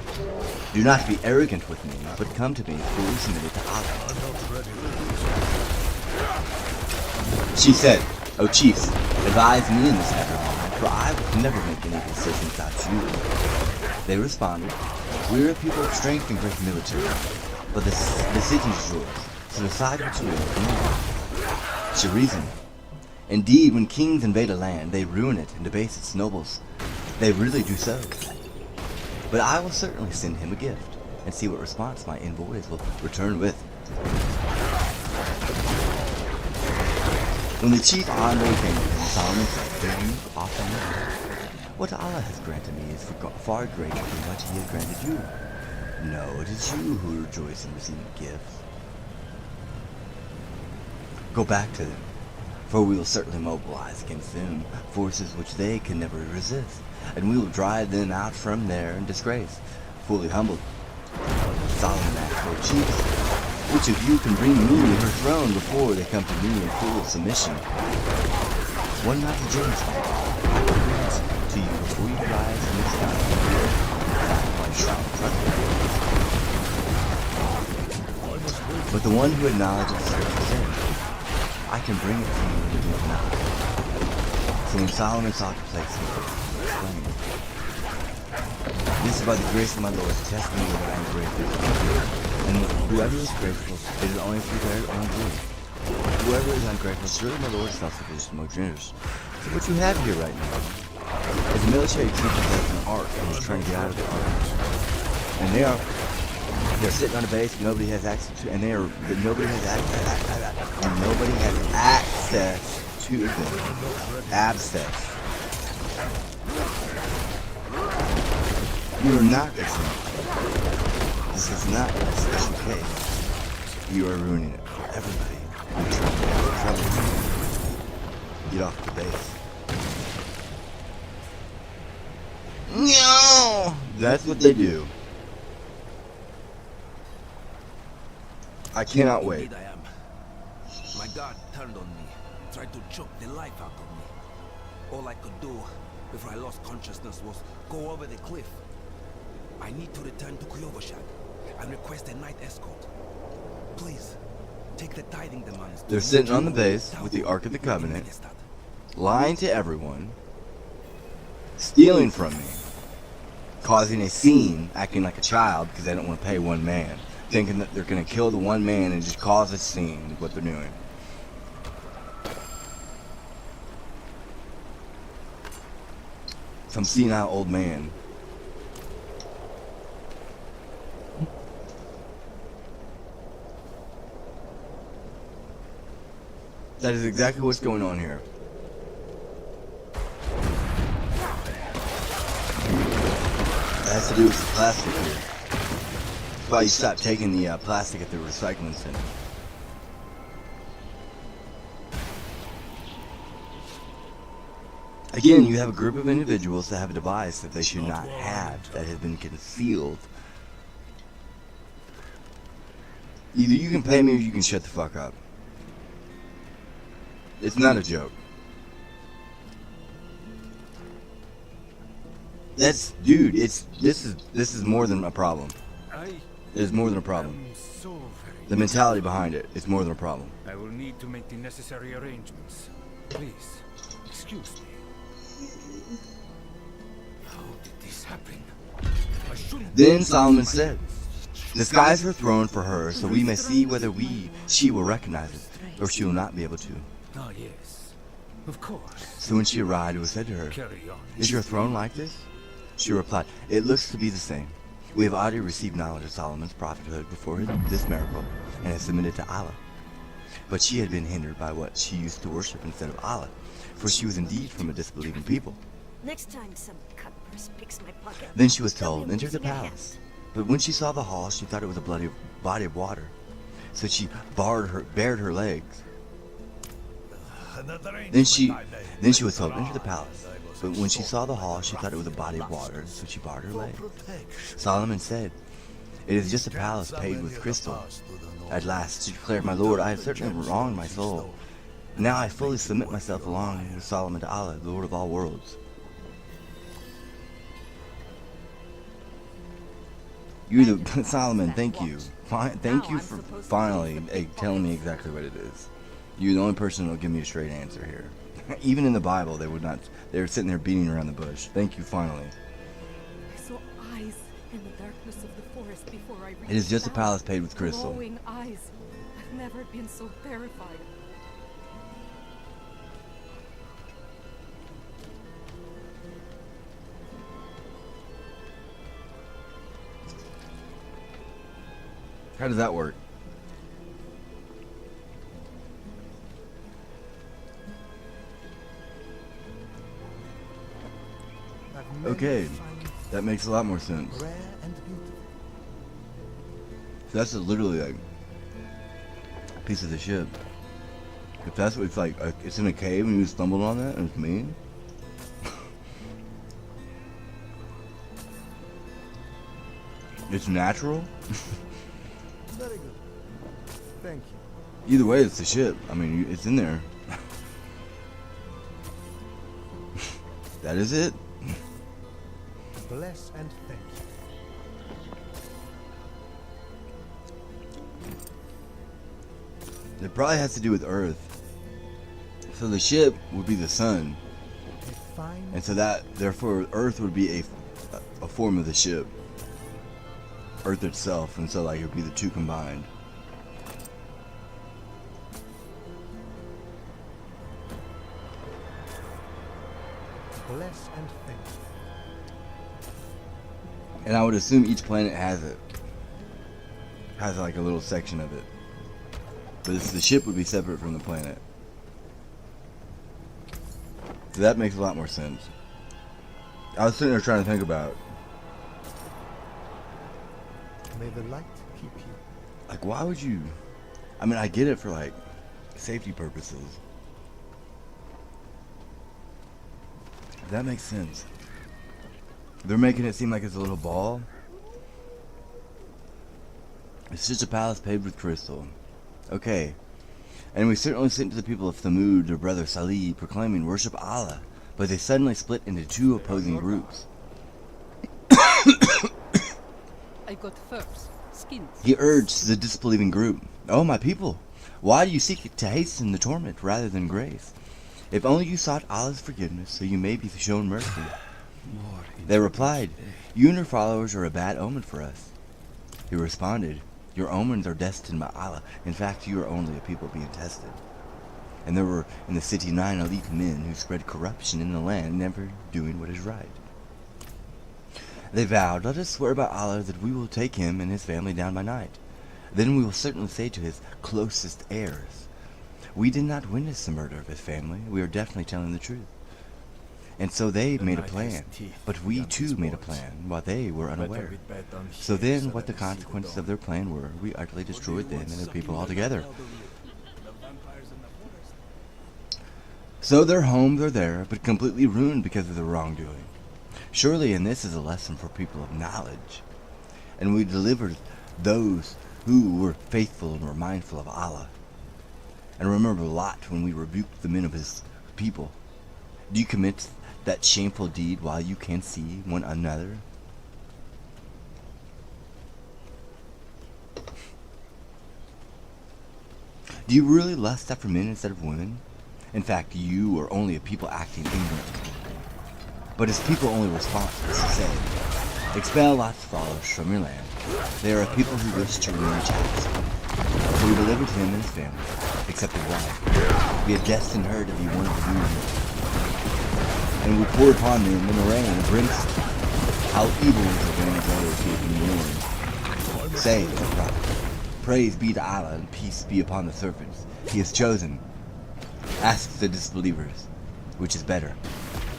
Do not be arrogant with me, but come to me fully submitted to Allah.'" She said, "O chiefs, advise me in this matter of mine, for I would never make any decision without you." They responded, "We are a people of strength and great military, but the decision is yours, so decide what you will." She reasoned, "Indeed, when kings invade a land, they ruin it and debase its nobles. They really do so. But I will certainly send him a gift, and see what response my envoys will return with." When the chief envoy came to him, Solomon said, "Do you often know? What Allah has granted me is far greater than what he has granted you. No, it is you who rejoice in receiving gifts. Go back to them, for we will certainly mobilize against them forces which they can never resist, and we will drive them out from there in disgrace, fully humbled." Solomon asked, "O chiefs, which of you can bring me her throne before they come to me in full submission?" One night in James to you before you rise from the sky. But the one who acknowledges said, "I can bring it to you when you do not." So when Solomon sought the place, he exclaimed, "This is by the grace of my Lord, test me whether I am grateful to you. And whoever is grateful, it is only through their own good. Whoever is ungrateful, surely my Lord is self-sufficient and more generous." So what you have here right now is a military chief that has an ark and is trying to get out of the ark. And they're sitting on a base nobody has access to, and nobody has access to them. Access. You are not listening. This is not a special case. You are ruining it for everybody. You're trouble. Get off the base. No! That's what they do. I cannot wait. Indeed I am. My guard turned on me, tried to choke the life out of me. All I could do before I lost consciousness was go over the cliff. I need to return to Kuyovashak and request a night escort. Please, take the tithing demands. They're sitting on the base with the Ark of the Covenant, lying to everyone, stealing from me, causing a scene, acting like a child because they don't want to pay one man, thinking that they're going to kill the one man and just cause a scene is what they're doing. Some senile old man. That is exactly what's going on here. has to do with the plastic here. That's why you stopped taking the plastic at the recycling center. Again, you have a group of individuals that have a device that they should not have, that has been concealed. Either you can pay me or you can shut the fuck up. It's not a joke. That's, dude, this is more than a problem. It's more than a problem. The mentality behind it is more than a problem. I will need to make the necessary arrangements. Please, excuse me. How did this happen? I shouldn't. Then Solomon said, "Disguise her throne for her, so we may see whether she will recognize it, or she will not be able to." Ah, yes. Of course. So when she arrived, it was said to her, Carry on. "Is your throne like this?" She replied, "It looks to be the same. We have already received knowledge of Solomon's prophethood before this miracle, and have submitted to Allah." But she had been hindered by what she used to worship instead of Allah, for she was indeed from a disbelieving people. Next time some cutpurse picks my pocket. Then she was told, "Enter the palace." But when she saw the hall, she thought it was a bloody body of water. So she bared her legs. Then she was told, "Enter the palace." But when she saw the hall, she thought it was a body of water, so she barred her legs. Solomon said, "It is just a palace paved with crystal." At last she declared, "My lord, I have certainly wronged my soul. Now I fully submit myself along with Solomon to Allah, the Lord of all worlds." Solomon, thank you. Thank you for finally telling me exactly what it is. You're the only person who will give me a straight answer here. Even in the Bible, they would not. They were sitting there beating around the bush. Thank you, finally. I saw eyes in the darkness of the forest before I reached It is just a the palace paved with crystal. glowing eyes. I've never been so terrified. How does that work? Okay, that makes a lot more sense. So that's literally like a piece of the ship. If that's what it's like, it's in a cave and you stumbled on that and it's me. It's natural. Very good. Thank you. Either way, it's the ship. I mean, it's in there. That is it. Bless and thank you. It probably has to do with Earth. So the ship would be the sun, A fine and so that therefore Earth would be a form of the ship. Earth itself, and so like it would be the two combined. bless and thank you. And I would assume each planet has it. Has like a little section of it. But the ship would be separate from the planet. So that makes a lot more sense. I was sitting there trying to think about, May the light keep you. like, why would you... I mean, I get it for, like, safety purposes. That makes sense. They're making it seem like it's a little ball. It's just a palace paved with crystal. Okay. And we certainly sent to the people of Thamud their brother Salih, proclaiming, "Worship Allah." But they suddenly split into two opposing groups. I got furs, skins. He urged the disbelieving group, "Oh, my people, why do you seek to hasten the torment rather than grace? If only you sought Allah's forgiveness, so you may be shown mercy." They replied, "You and your followers are a bad omen for us." He responded, "Your omens are destined by Allah. In fact, you are only a people being tested." And there were in the city 9 elite men who spread corruption in the land, never doing what is right. They vowed, "Let us swear by Allah that we will take him and his family down by night. Then we will certainly say to his closest heirs, 'We did not witness the murder of his family. We are definitely telling the truth.' And so they made a plan, but we too made a plan, while they were unaware. So then, what the consequences of their plan were, we utterly destroyed them and their people altogether. So their homes are there, but completely ruined because of their wrongdoing. Surely, and this is a lesson for people of knowledge. And we delivered those who were faithful and were mindful of Allah. And remember Lot when we rebuked the men of his people. Do you commit that shameful deed while you can see one another? Do you really lust after men instead of women? In fact, you are only a people acting ignorantly. But his people only respond to say, expel Lot's followers from your land. They are a people who wish to remain chaste. So we delivered him and his family, except his wife. We had destined her to be one of the ruined. And we poured upon them in the rain of brimstone. How evil is the rain of those who have been warned. Say, O prophet, praise be to Allah and peace be upon the servants he has chosen. Ask the disbelievers, which is better,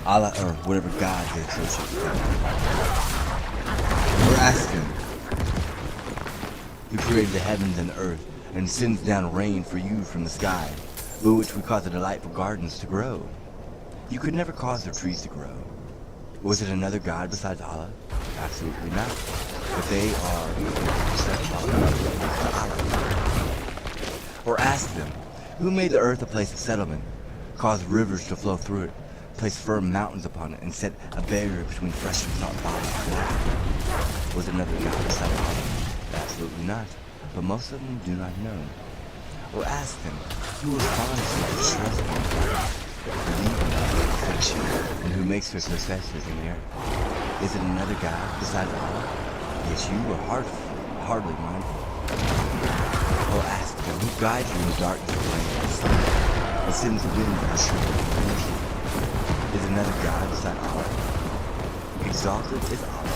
Allah or whatever God they associate with them. Or ask him, who created the heavens and the earth, and sends down rain for you from the sky, by which we cause the delightful gardens to grow. You could never cause their trees to grow. Was it another God besides Allah? Absolutely not. But they are Allah. Or ask them, who made the earth a place of settlement, caused rivers to flow through it, placed firm mountains upon it, and set a barrier between fresh and salt bodies of water? Was it another God besides Allah? Absolutely not, but most of them do not know. Or ask them, who responds to the distress of affliction, and who makes their successors in the earth? Is it another God besides Allah? Yes, you are hardly mindful. Or ask them, who guides you in the darkness of the sun, and sends the wind to assure you. Is it another God besides Allah? Exalted is Allah.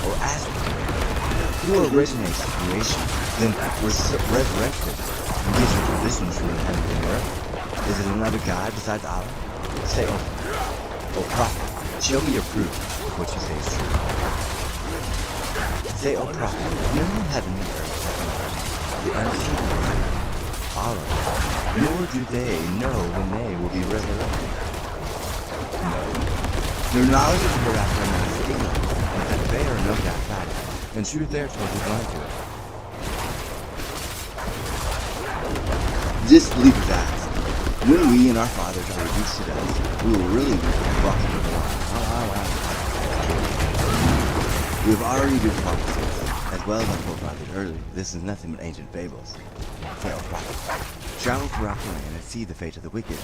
Or ask him, who originates creation, then resurrected, and gives you provisions from the heaven and earth? Is it another God besides Allah? Say, O prophet, show me your proof of what you say is true. Say, O prophet, none in heaven and earth have the unseen Allah, nor do they know when they will be resurrected. No. Their knowledge is hereafter amongst the ignorant, and that they are no doubt guided, and truth there told is blind to it. Disbelievers ask, when we and our fathers are reduced to dust, we will really be brought to the line. We have already been prophesied, as well as I forefathered earlier. This is nothing but ancient fables. Fail prophets. Travel throughout the land and see the fate of the wicked.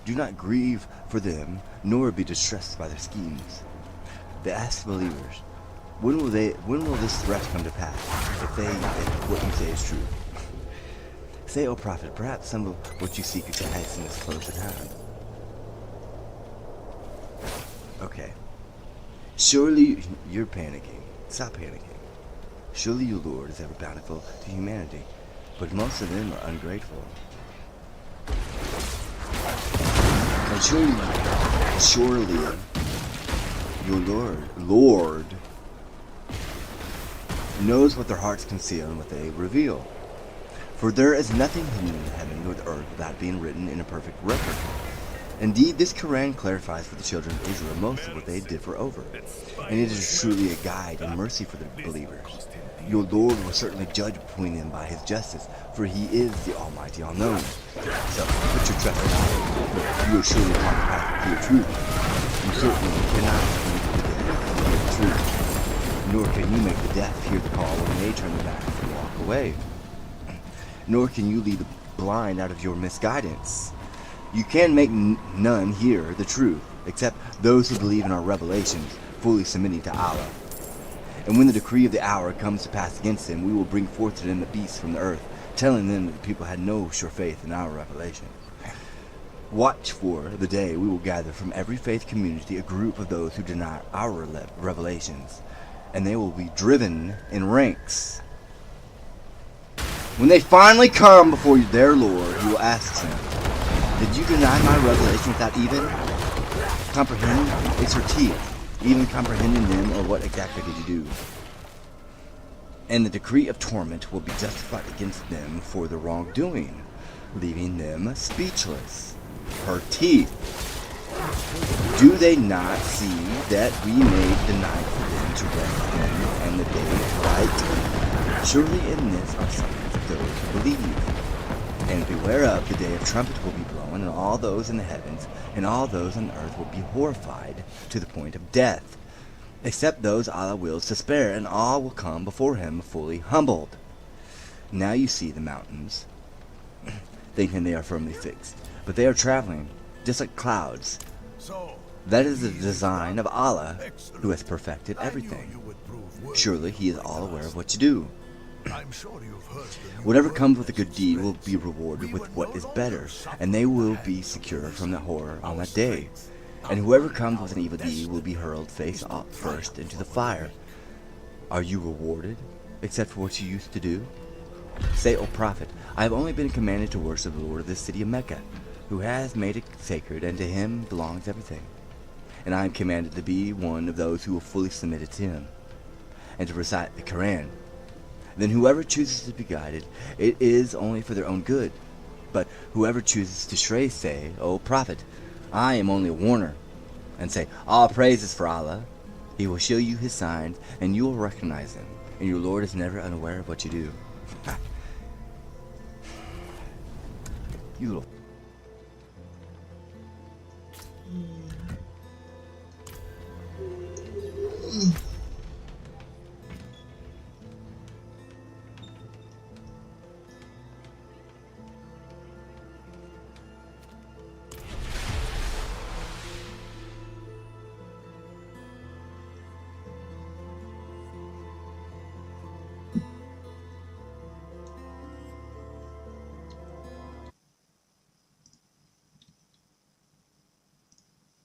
Do not grieve for them, nor be distressed by their schemes. They ask believers, when will this threat come to pass, if what you say is true? Say, O prophet, perhaps some of what you seek is in this close at hand. Okay. Surely you're panicking. Stop panicking. Surely your Lord is ever bountiful to humanity, but most of them are ungrateful. And surely your Lord knows what their hearts conceal and what they reveal. For there is nothing hidden in heaven nor the earth without being written in a perfect record. Indeed, this Quran clarifies for the children of Israel most of what they differ over, and it is truly a guide and mercy for the believers. Your Lord will certainly judge between them by his justice, for he is the Almighty, all-knowing. So, put your trust in Allah, for you are surely upon the path of pure truth. You certainly cannot hear the truth, nor can you make the deaf hear the call when they turn their backs and walk away. Nor can you lead the blind out of your misguidance. You can make none hear the truth, except those who believe in our revelations, fully submitting to Allah. And when the decree of the hour comes to pass against them, we will bring forth to them the beasts from the earth, telling them that the people had no sure faith in our revelation. Watch for the day we will gather from every faith community a group of those who deny our revelations, and they will be driven in ranks. When they finally come before their Lord, he will ask them, Did you deny my revelation without even comprehending? It's her teeth. Even comprehending them, or what exactly did you do? And the decree of torment will be justified against them for the wrongdoing, leaving them speechless. Her teeth. Do they not see that we made the night for them to rest in, and the day light? Surely in this are signs of those who believe. And beware of the day of trumpet will be blown, and all those in the heavens and all those on earth will be horrified to the point of death, except those Allah wills to spare, and all will come before him fully humbled. Now you see the mountains, thinking they are firmly fixed, but they are traveling just like clouds. That is the design of Allah, who has perfected everything. Surely he is all aware of what you do. Whatever comes with a good deed will be rewarded with what is better, and they will be secure from the horror on that day. And whoever comes with an evil deed will be hurled face first into the fire. Are you rewarded, except for what you used to do? Say, O Prophet, I have only been commanded to worship the Lord of this city of Mecca, who has made it sacred, and to him belongs everything. And I am commanded to be one of those who will fully submit it to him, and to recite the Quran. Then whoever chooses to be guided, it is only for their own good. But whoever chooses to stray, say, O Prophet, I am only a warner. And say, all praises for Allah. He will show you his signs, and you will recognize them, and your Lord is never unaware of what you do. You little